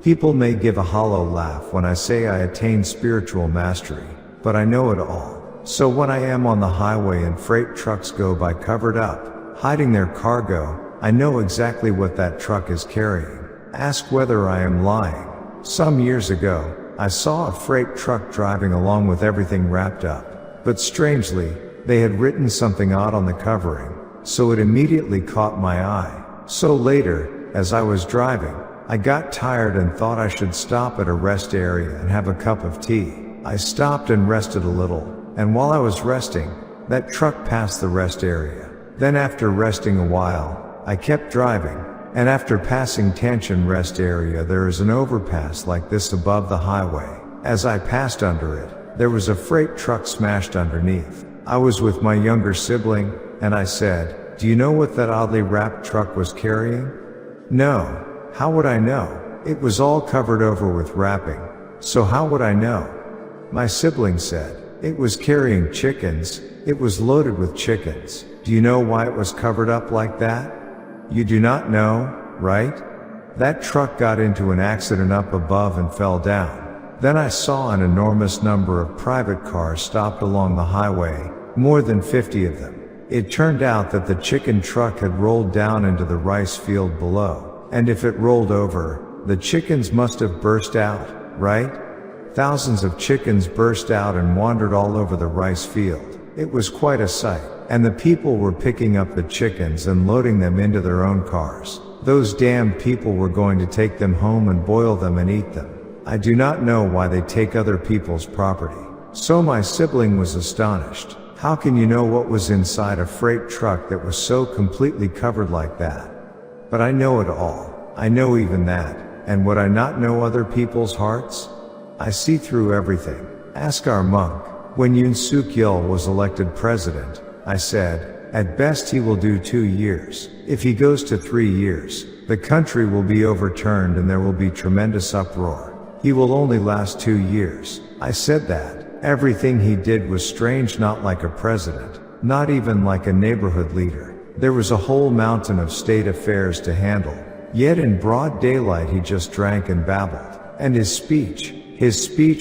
People may give a hollow laugh when I say I attain spiritual mastery, but I know it all. So when I am on the highway and freight trucks go by covered up, hiding their cargo, I know exactly what that truck is carrying. Ask whether I am lying. Some years ago, I saw a freight truck driving along with everything wrapped up. But strangely, they had written something odd on the covering, so it immediately caught my eye. So later, as I was driving, I got tired and thought I should stop at a rest area and have a cup of tea. I stopped and rested a little, and while I was resting, that truck passed the rest area. Then after resting a while, I kept driving, and after passing Tanshan rest area there is an overpass like this above the highway. As I passed under it, there was a freight truck smashed underneath. I was with my younger sibling, and I said, "Do you know what that oddly wrapped truck was carrying?" "No. How would I know? It was all covered over with wrapping. So how would I know?" My sibling said, "It was carrying chickens. It was loaded with chickens." Do you know why it was covered up like that? You do not know, right? That truck got into an accident up above and fell down. Then I saw an enormous number of private cars stopped along the highway, more than 50 of them. It turned out that the chicken truck had rolled down into the rice field below, and if it rolled over, the chickens must have burst out, right? Thousands of chickens burst out and wandered all over the rice field. It was quite a sight, and the people were picking up the chickens and loading them into their own cars. Those damn people were going to take them home and boil them and eat them. I do not know why they take other people's property. So my sibling was astonished. How can you know what was inside a freight truck that was so completely covered like that? But I know it all. I know even that. And would I not know other people's hearts? I see through everything. Ask our monk. When Yoon Suk Yeol was elected president, I said, at best he will do 2 years. If he goes to 3 years, the country will be overturned and there will be tremendous uproar. He will only last 2 years. I said that. Everything he did was strange, not like a president, not even like a neighborhood leader. There was a whole mountain of state affairs to handle. Yet in broad daylight he just drank and babbled. And his speech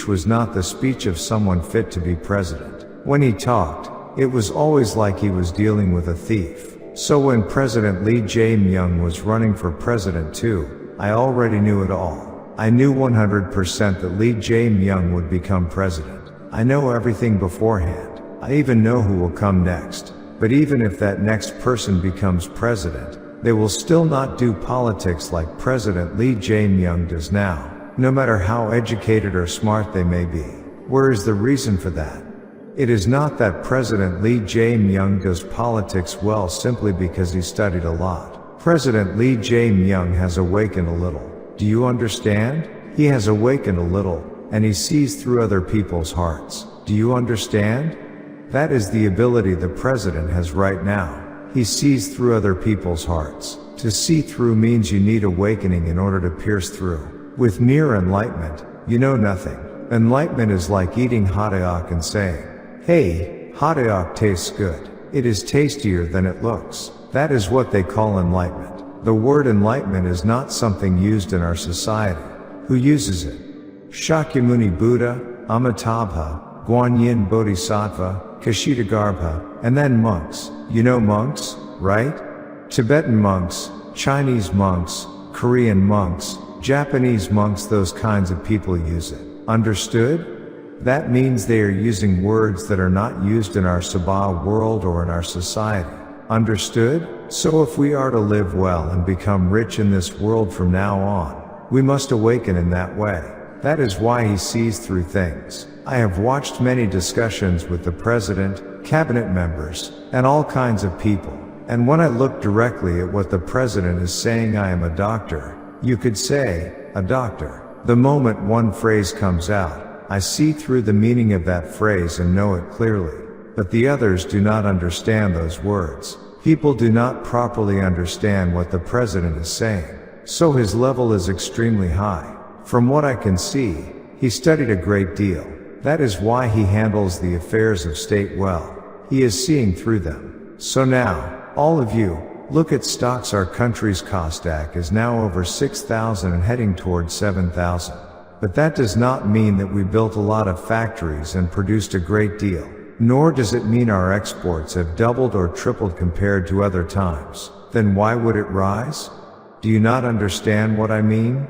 was not the speech of someone fit to be president. When he talked, it was always like he was dealing with a thief. So when President Lee Jae-myung was running for president too, I already knew it all. I knew 100% that Lee Jae-myung would become president. I know everything beforehand. I even know who will come next. But even if that next person becomes president, they will still not do politics like President Lee Jae-myung does now, no matter how educated or smart they may be. Where is the reason for that? It is not that President Lee Jae-myung does politics well simply because he studied a lot. President Lee Jae-myung has awakened a little. Do you understand? He has awakened a little, and he sees through other people's hearts. Do you understand? That is the ability the president has right now. He sees through other people's hearts. To see through means you need awakening in order to pierce through. With mere enlightenment, you know nothing. Enlightenment is like eating hotdog and saying, "Hey, hotdog tastes good. It is tastier than it looks." That is what they call enlightenment. The word enlightenment is not something used in our society. Who uses it? Shakyamuni Buddha, Amitabha, Guanyin Bodhisattva, Kashitagarbha, and then monks. You know monks, right? Tibetan monks, Chinese monks, Korean monks, Japanese monks, those kinds of people use it. Understood? That means they are using words that are not used in our Sabha world or in our society. Understood? So if we are to live well and become rich in this world from now on, we must awaken in that way. That is why he sees through things. I have watched many discussions with the president, cabinet members, and all kinds of people. And when I look directly at what the president is saying, I am a doctor. You could say, a doctor. The moment one phrase comes out, I see through the meaning of that phrase and know it clearly. But the others do not understand those words. People do not properly understand what the president is saying. So his level is extremely high. From what I can see, he studied a great deal. That is why he handles the affairs of state well. He is seeing through them. So now, all of you, look at stocks. Our country's Kosdaq is now over 6,000 and heading towards 7,000. But that does not mean that we built a lot of factories and produced a great deal. Nor does it mean our exports have doubled or tripled compared to other times. Then why would it rise? Do you not understand what I mean?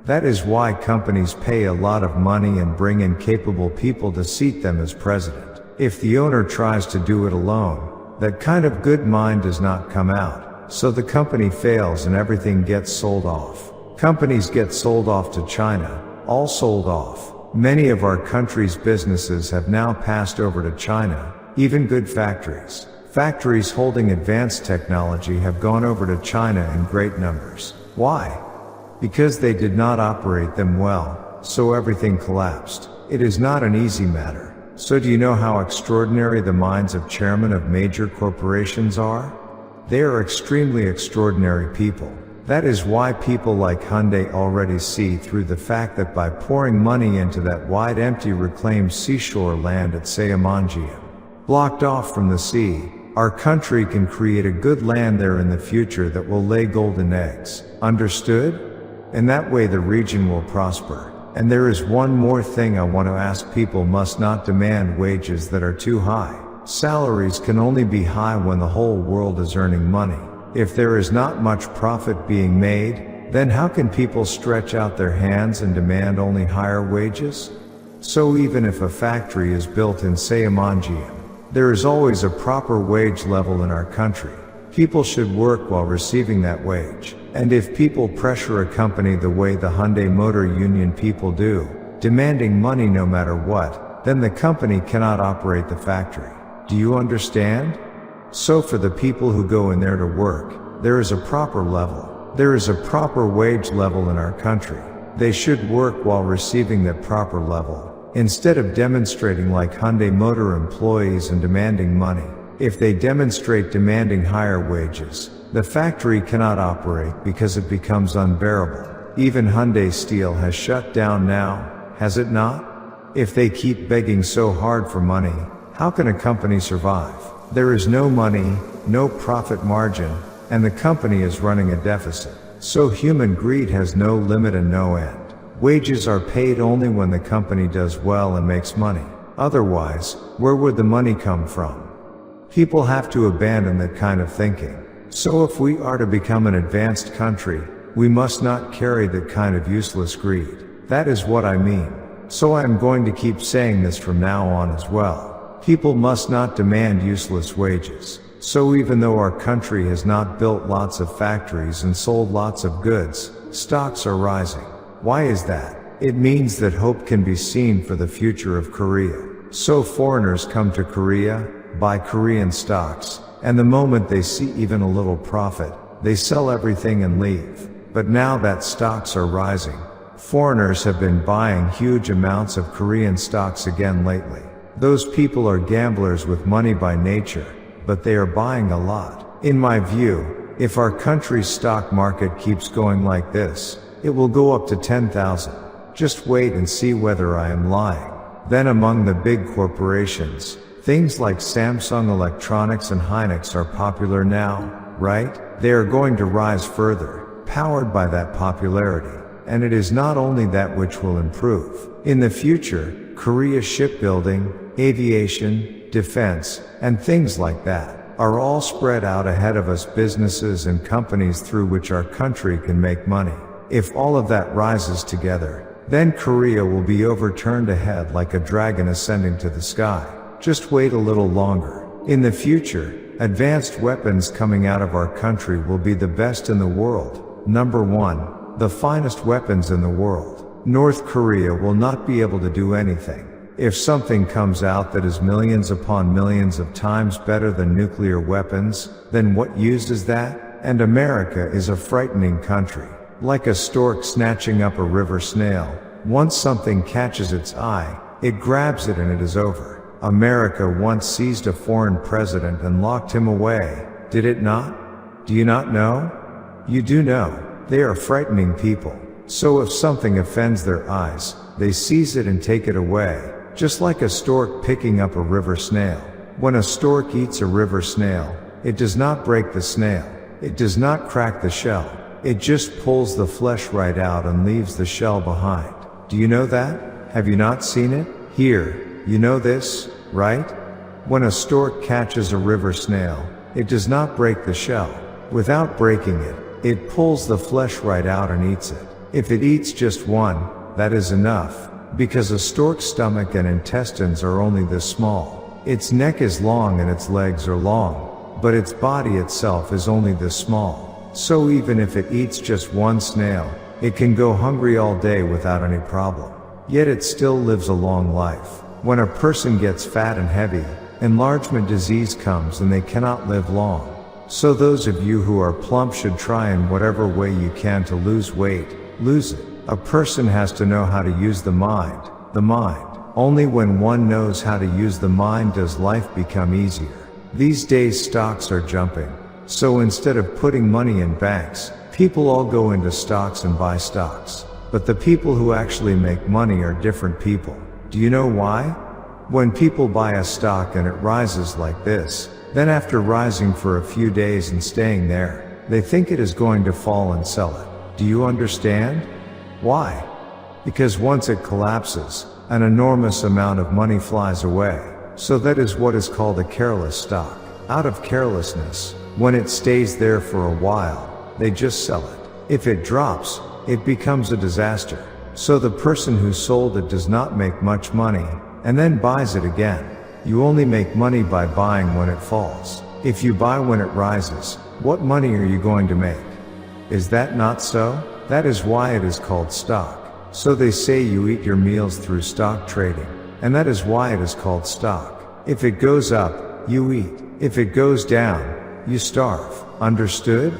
That is why companies pay a lot of money and bring in capable people to seat them as president. If the owner tries to do it alone, that kind of good mind does not come out. So the company fails and everything gets sold off. Companies get sold off to China, all sold off. Many of our country's businesses have now passed over to China, even good factories. Factories holding advanced technology have gone over to China in great numbers. Why? Because they did not operate them well, so everything collapsed. It is not an easy matter. So do you know how extraordinary the minds of chairmen of major corporations are? They are extremely extraordinary people. That is why people like Hyundai already see through the fact that by pouring money into that wide empty reclaimed seashore land at Sayamanjiam, blocked off from the sea, our country can create a good land there in the future that will lay golden eggs. Understood? In that way the region will prosper. And there is one more thing I want to ask: people must not demand wages that are too high. Salaries can only be high when the whole world is earning money. If there is not much profit being made, then how can people stretch out their hands and demand only higher wages? So even if a factory is built in Sayamanjiam, there is always a proper wage level in our country. People should work while receiving that wage. And if people pressure a company the way the Hyundai Motor Union people do, demanding money no matter what, then the company cannot operate the factory. Do you understand? So for the people who go in there to work, there is a proper level. There is a proper wage level in our country. They should work while receiving that proper level, instead of demonstrating like Hyundai Motor employees and demanding money. If they demonstrate demanding higher wages, the factory cannot operate because it becomes unbearable. Even Hyundai Steel has shut down now, has it not? If they keep begging so hard for money, how can a company survive? There is no money, no profit margin, and the company is running a deficit. So human greed has no limit and no end. Wages are paid only when the company does well and makes money. Otherwise, where would the money come from? People have to abandon that kind of thinking. So if we are to become an advanced country, we must not carry that kind of useless greed. That is what I mean. So I am going to keep saying this from now on as well. People must not demand useless wages. So even though our country has not built lots of factories and sold lots of goods, stocks are rising. Why is that? It means that hope can be seen for the future of Korea. So foreigners come to Korea, buy Korean stocks, and the moment they see even a little profit, they sell everything and leave. But now that stocks are rising, foreigners have been buying huge amounts of Korean stocks again lately. Those people are gamblers with money by nature, but they are buying a lot. In my view, if our country's stock market keeps going like this, it will go up to 10,000. Just wait and see whether I am lying. Then among the big corporations, things like Samsung Electronics and Hynix are popular now, right? They are going to rise further, powered by that popularity. And it is not only that which will improve. In the future, Korea's shipbuilding, aviation, defense, and things like that are all spread out ahead of us, businesses and companies through which our country can make money. If all of that rises together, then Korea will be overturned ahead like a dragon ascending to the sky. Just wait a little longer. In the future, advanced weapons coming out of our country will be the best in the world. Number 1, the finest weapons in the world. North Korea will not be able to do anything. If something comes out that is millions upon millions of times better than nuclear weapons, then what use is that? And America is a frightening country. Like a stork snatching up a river snail. Once something catches its eye, it grabs it and it is over. America once seized a foreign president and locked him away, did it not? Do you not know? You do know. They are frightening people. So if something offends their eyes, they seize it and take it away, just like a stork picking up a river snail. When a stork eats a river snail, it does not break the snail. It does not crack the shell. It just pulls the flesh right out and leaves the shell behind. Do you know that? Have you not seen it? Here, you know this, right? When a stork catches a river snail, it does not break the shell. Without breaking it, it pulls the flesh right out and eats it. If it eats just one, that is enough, because a stork's stomach and intestines are only this small. Its neck is long and its legs are long, but its body itself is only this small. So even if it eats just one snail, it can go hungry all day without any problem. yet it still lives a long life. When a person gets fat and heavy, enlargement disease comes and they cannot live long. So those of you who are plump should try in whatever way you can to lose weight, lose it. A person has to know how to use the mind. The mind. Only when one knows how to use the mind does life become easier. These days stocks are jumping. So instead of putting money in banks, people all go into stocks and buy stocks. But the people who actually make money are different people. Do you know why? When people buy a stock and it rises like this, then after rising for a few days and staying there, they think it is going to fall and sell it. Do you understand? Why? Because once it collapses, an enormous amount of money flies away. So that is what is called a careless stock. Out of carelessness, when it stays there for a while, they just sell it. If it drops, it becomes a disaster. So the person who sold it does not make much money, and then buys it again. You only make money by buying when it falls. If you buy when it rises, what money are you going to make? Is that not so? That is why it is called stock. So they say you eat your meals through stock trading, and that is why it is called stock. If it goes up, you eat. If it goes down, you starve. Understood?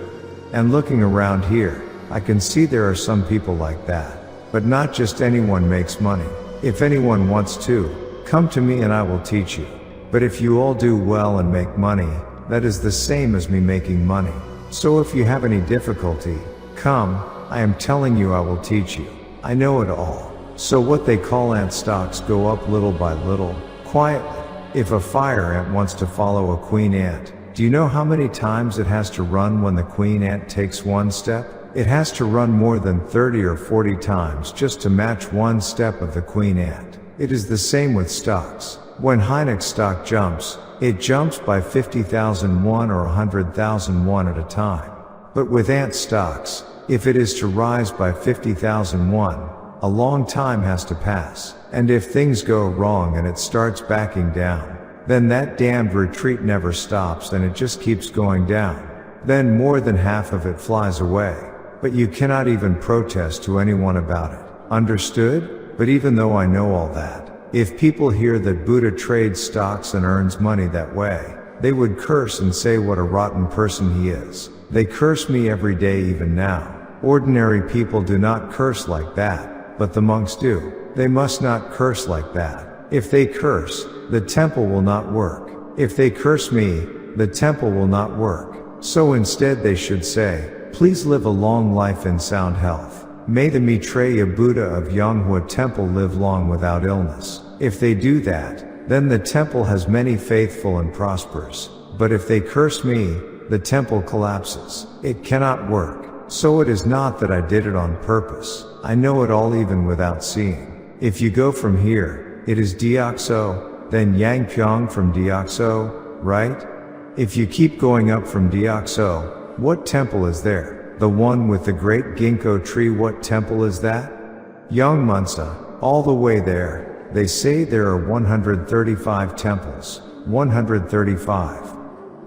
And looking around here, I can see there are some people like that. But not just anyone makes money. If anyone wants to, come to me and I will teach you. But if you all do well and make money, that is the same as me making money. So if you have any difficulty, come, I am telling you I will teach you. I know it all. So what they call ant stocks go up little by little, quietly. If a fire ant wants to follow a queen ant, do you know how many times it has to run when the queen ant takes one step? It has to run more than 30 or 40 times just to match one step of the queen ant. It is the same with stocks. When Hynix stock jumps, it jumps by 50,001 or 100,001 at a time. But with ant stocks, if it is to rise by 50,001, a long time has to pass. And if things go wrong and it starts backing down, then that damned retreat never stops and it just keeps going down. Then more than half of it flies away. But you cannot even protest to anyone about it. Understood? But even though I know all that, if people hear that Buddha trades stocks and earns money that way, they would curse and say what a rotten person he is. They curse me every day even now. Ordinary people do not curse like that, but the monks do. They must not curse like that. If they curse, the temple will not work. If they curse me, the temple will not work. So instead they should say, please live a long life in sound health. May the Maitreya Buddha of Yonghwa temple live long without illness. If they do that, then the temple has many faithful and prospers. But if they curse me, the temple collapses. It cannot work. So it is not that I did it on purpose. I know it all even without seeing. If you go from here, it is Deoxo, then Yangpyeong from Deoxo, right? If you keep going up from Deoxo, what temple is there? The one with the great ginkgo tree, what temple is that? Yongmunsa, all the way there. They say there are 135 temples. 135.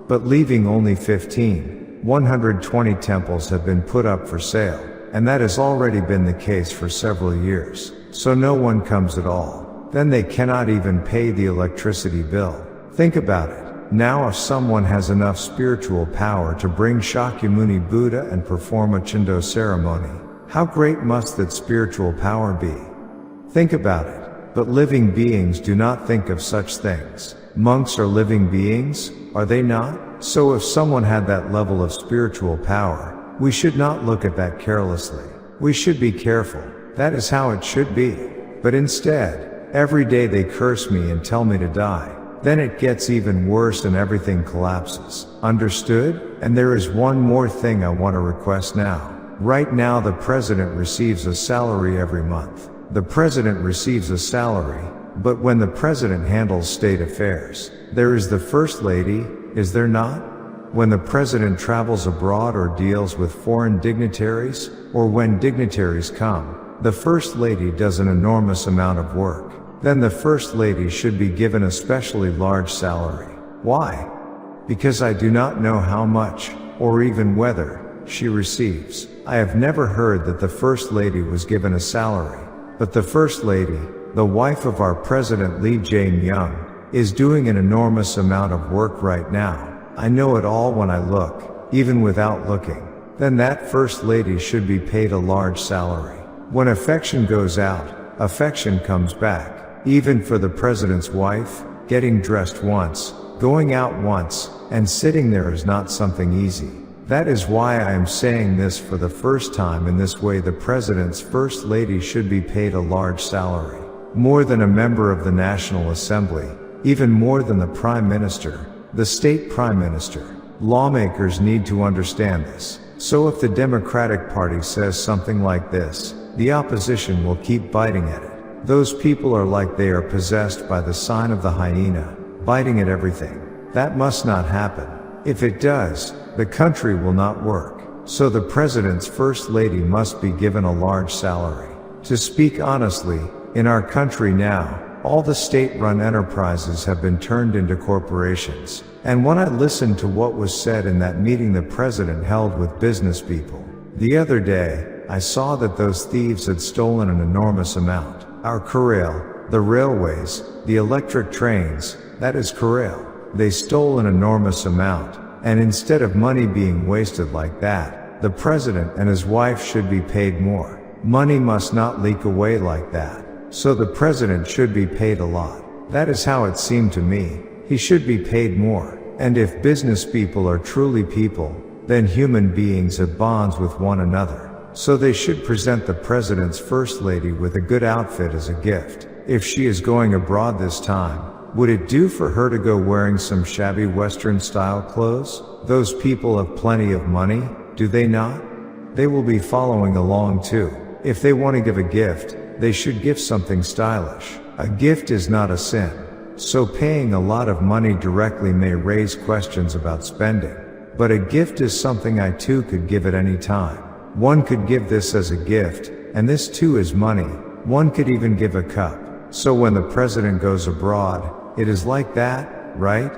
But leaving only 15. 120 temples have been put up for sale, and that has already been the case for several years. So no one comes at all. Then they cannot even pay the electricity bill. Think about it. Now if someone has enough spiritual power to bring Shakyamuni Buddha and perform a Chindo ceremony, how great must that spiritual power be? Think about it. But living beings do not think of such things. Monks are living beings, are they not? So if someone had that level of spiritual power, we should not look at that carelessly. We should be careful. That is how it should be. But instead, every day they curse me and tell me to die. Then it gets even worse and everything collapses. Understood? And there is one more thing I want to request now. Right now the president receives a salary every month. The president receives a salary, but when the president handles state affairs, there is the first lady, is there not? When the president travels abroad or deals with foreign dignitaries, or when dignitaries come, the first lady does an enormous amount of work. Then the first lady should be given a specially large salary. Why? Because I do not know how much, or even whether, she receives. I have never heard that the first lady was given a salary. But the First Lady, the wife of our President Lee Jae-myung, is doing an enormous amount of work right now. I know it all when I look, even without looking. Then that First Lady should be paid a large salary. When affection goes out, affection comes back. Even for the President's wife, getting dressed once, going out once, and sitting there is not something easy. That is why I am saying this for the first time in this way. The President's First Lady should be paid a large salary. More than a member of the National Assembly, even more than the Prime Minister, the State Prime Minister. Lawmakers need to understand this. So if the Democratic Party says something like this, the opposition will keep biting at it. Those people are like they are possessed by the sign of the hyena, biting at everything. That must not happen. If it does, the country will not work. So the President's First Lady must be given a large salary. To speak honestly, in our country now, all the state-run enterprises have been turned into corporations. And when I listened to what was said in that meeting the President held with business people the other day, I saw that those thieves had stolen an enormous amount. Our Korail, the railways, the electric trains, that is Korail. They stole an enormous amount, and instead of money being wasted like that, the President and his wife should be paid more. Money must not leak away like that. So the President should be paid a lot. That is how it seemed to me. He should be paid more. And if business people are truly people, then human beings have bonds with one another. So they should present the President's First Lady with a good outfit as a gift. If she is going abroad this time, would it do for her to go wearing some shabby Western style clothes? Those people have plenty of money, do they not? They will be following along too. If they want to give a gift, they should give something stylish. A gift is not a sin. So paying a lot of money directly may raise questions about spending. But a gift is something I too could give at any time. One could give this as a gift, and this too is money. One could even give a cup. So when the President goes abroad, it is like that, right?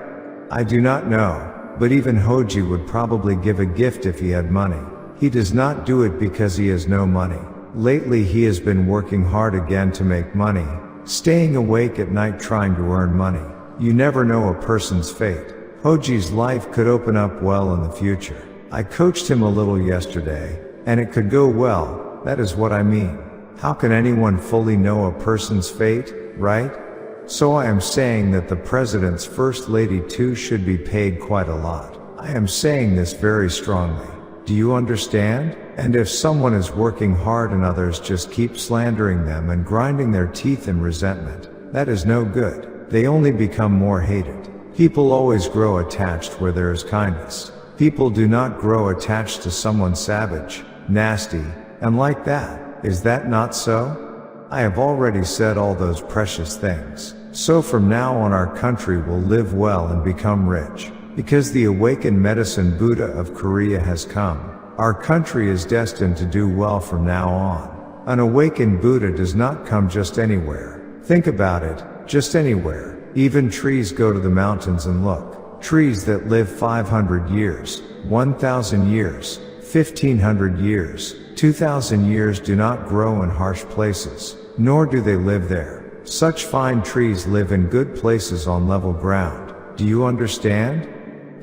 I do not know, but even Hoji would probably give a gift if he had money. He does not do it because he has no money. Lately he has been working hard again to make money, staying awake at night trying to earn money. You never know a person's fate. Hoji's life could open up well in the future. I coached him a little yesterday, and it could go well. That is what I mean. How can anyone fully know a person's fate, right? So I am saying that the President's First Lady too should be paid quite a lot. I am saying this very strongly. Do you understand? And if someone is working hard and others just keep slandering them and grinding their teeth in resentment, that is no good. They only become more hated. People always grow attached where there is kindness. People do not grow attached to someone savage, nasty, and like that. Is that not so? I have already said all those precious things. So from now on our country will live well and become rich. Because the awakened medicine Buddha of Korea has come, our country is destined to do well from now on. An awakened Buddha does not come just anywhere. Think about it, just anywhere. Even trees go to the mountains and look. Trees that live 500 years, 1,000 years, 1,500 years, 2,000 years do not grow in harsh places, nor do they live there. Such fine trees live in good places on level ground. Do you understand?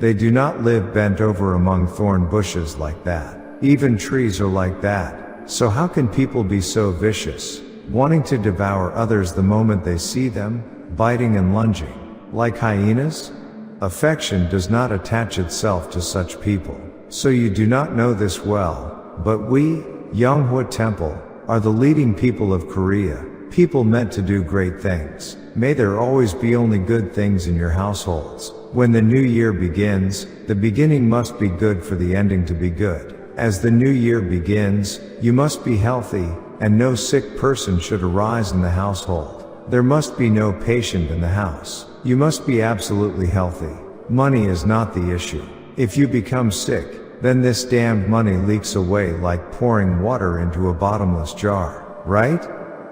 They do not live bent over among thorn bushes like that. Even trees are like that. So how can people be so vicious, wanting to devour others the moment they see them, biting and lunging, like hyenas? Affection does not attach itself to such people. So you do not know this well, but we, Yonghwa Temple, are the leading people of Korea, people meant to do great things. May there always be only good things in your households. When the new year begins, the beginning must be good for the ending to be good. As the new year begins, you must be healthy, and no sick person should arise in the household. There must be no patient in the house. You must be absolutely healthy. Money is not the issue. If you become sick, then this damned money leaks away like pouring water into a bottomless jar, right?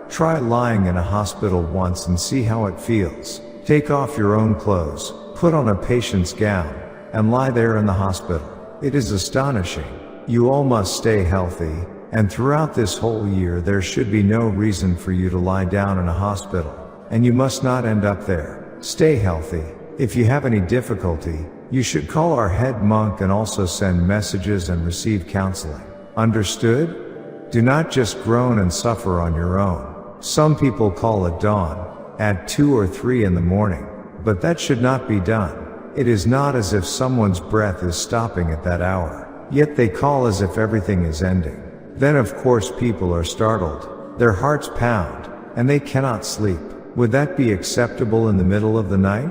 Try lying in a hospital once and see how it feels. Take off your own clothes, put on a patient's gown, and lie there in the hospital. It is astonishing. You all must stay healthy, And throughout this whole year there should be no reason for you to lie down in a hospital. And you must not end up there. Stay healthy. If you have any difficulty, you should call our head monk and also send messages and receive counseling. Understood? Do not just groan and suffer on your own. Some people call at dawn, at 2 or 3 in the morning, but that should not be done. It is not as if someone's breath is stopping at that hour, yet they call as if everything is ending. Then of course people are startled, their hearts pound, and they cannot sleep. Would that be acceptable in the middle of the night?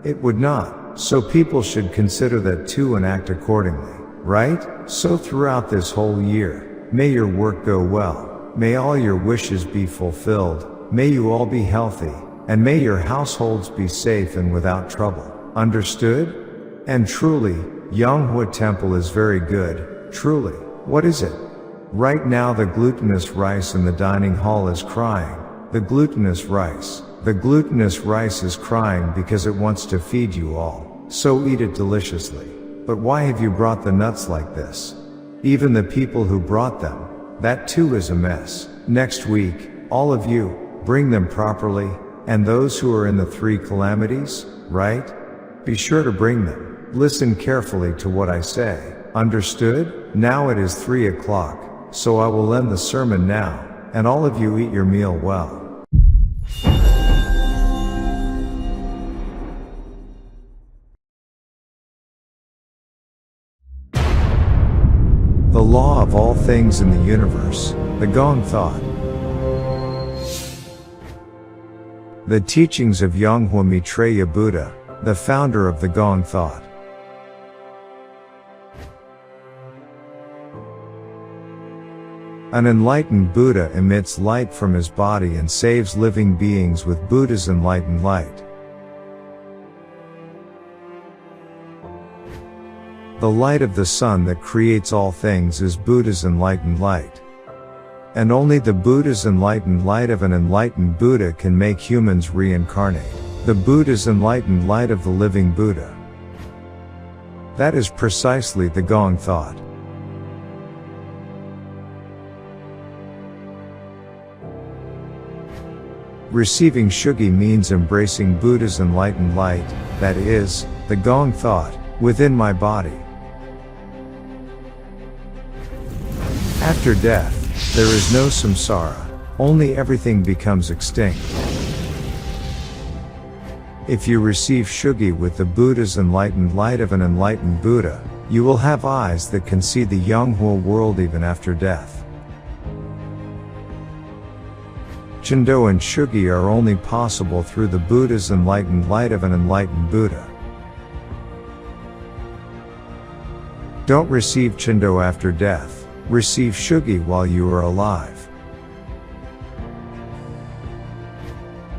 It would not, so people should consider that too and act accordingly, right? So throughout this whole year, may your work go well, may all your wishes be fulfilled, may you all be healthy, and may your households be safe and without trouble. Understood? And truly, Yonghwa temple is very good, truly. What is it? Right now the glutinous rice in the dining hall is crying. The glutinous rice. The glutinous rice is crying because it wants to feed you all. So eat it deliciously. But why have you brought the nuts like this? Even the people who brought them, that too is a mess. Next week, all of you, bring them properly, and those who are in the 3 calamities, right? Be sure to bring them. Listen carefully to what I say. Understood? Now it is 3 o'clock, so I will end the sermon now, and all of you eat your meal well. The law of all things in the universe, the Gong thought. The teachings of Yonghwa Maitreya Buddha, the founder of the Gong thought. An enlightened Buddha emits light from his body and saves living beings with Buddha's enlightened light. The light of the sun that creates all things is Buddha's enlightened light. And only the Buddha's enlightened light of an enlightened Buddha can make humans reincarnate. The Buddha's enlightened light of the living Buddha. That is precisely the Gong thought. Receiving Shugi means embracing Buddha's enlightened light, that is, the Gong thought, within my body. After death, there is no samsara, only everything becomes extinct. If you receive Shugi with the Buddha's enlightened light of an enlightened Buddha, you will have eyes that can see the Yonghwa world even after death. Chendo and Shugi are only possible through the Buddha's enlightened light of an enlightened Buddha. Don't receive Chendo after death. Receive Shugi while you are alive.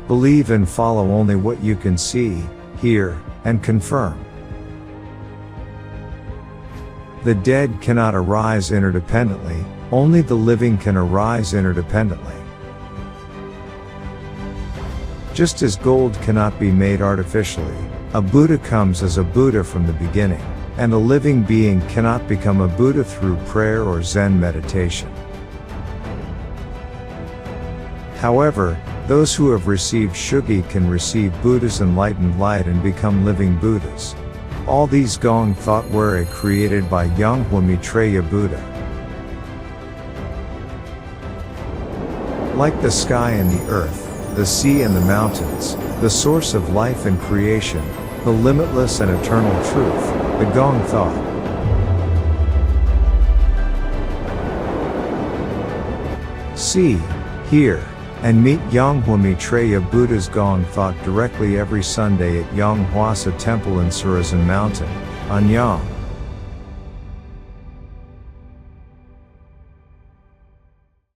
Believe and follow only what you can see, hear, and confirm. The dead cannot arise interdependently, only the living can arise interdependently. Just as gold cannot be made artificially, a Buddha comes as a Buddha from the beginning. And a living being cannot become a Buddha through prayer or Zen meditation. However, those who have received Shugi can receive Buddha's enlightened light and become living Buddhas. All these Gong thought were created by Yonghwa Maitreya Buddha. Like the sky and the earth, the sea and the mountains, the source of life and creation, the limitless and eternal truth, the Gong thought. See, hear, and meet Yonghwa Maitreya Buddha's Gong thought directly every Sunday at Yonghwa Temple in Surazan Mountain, Anyang.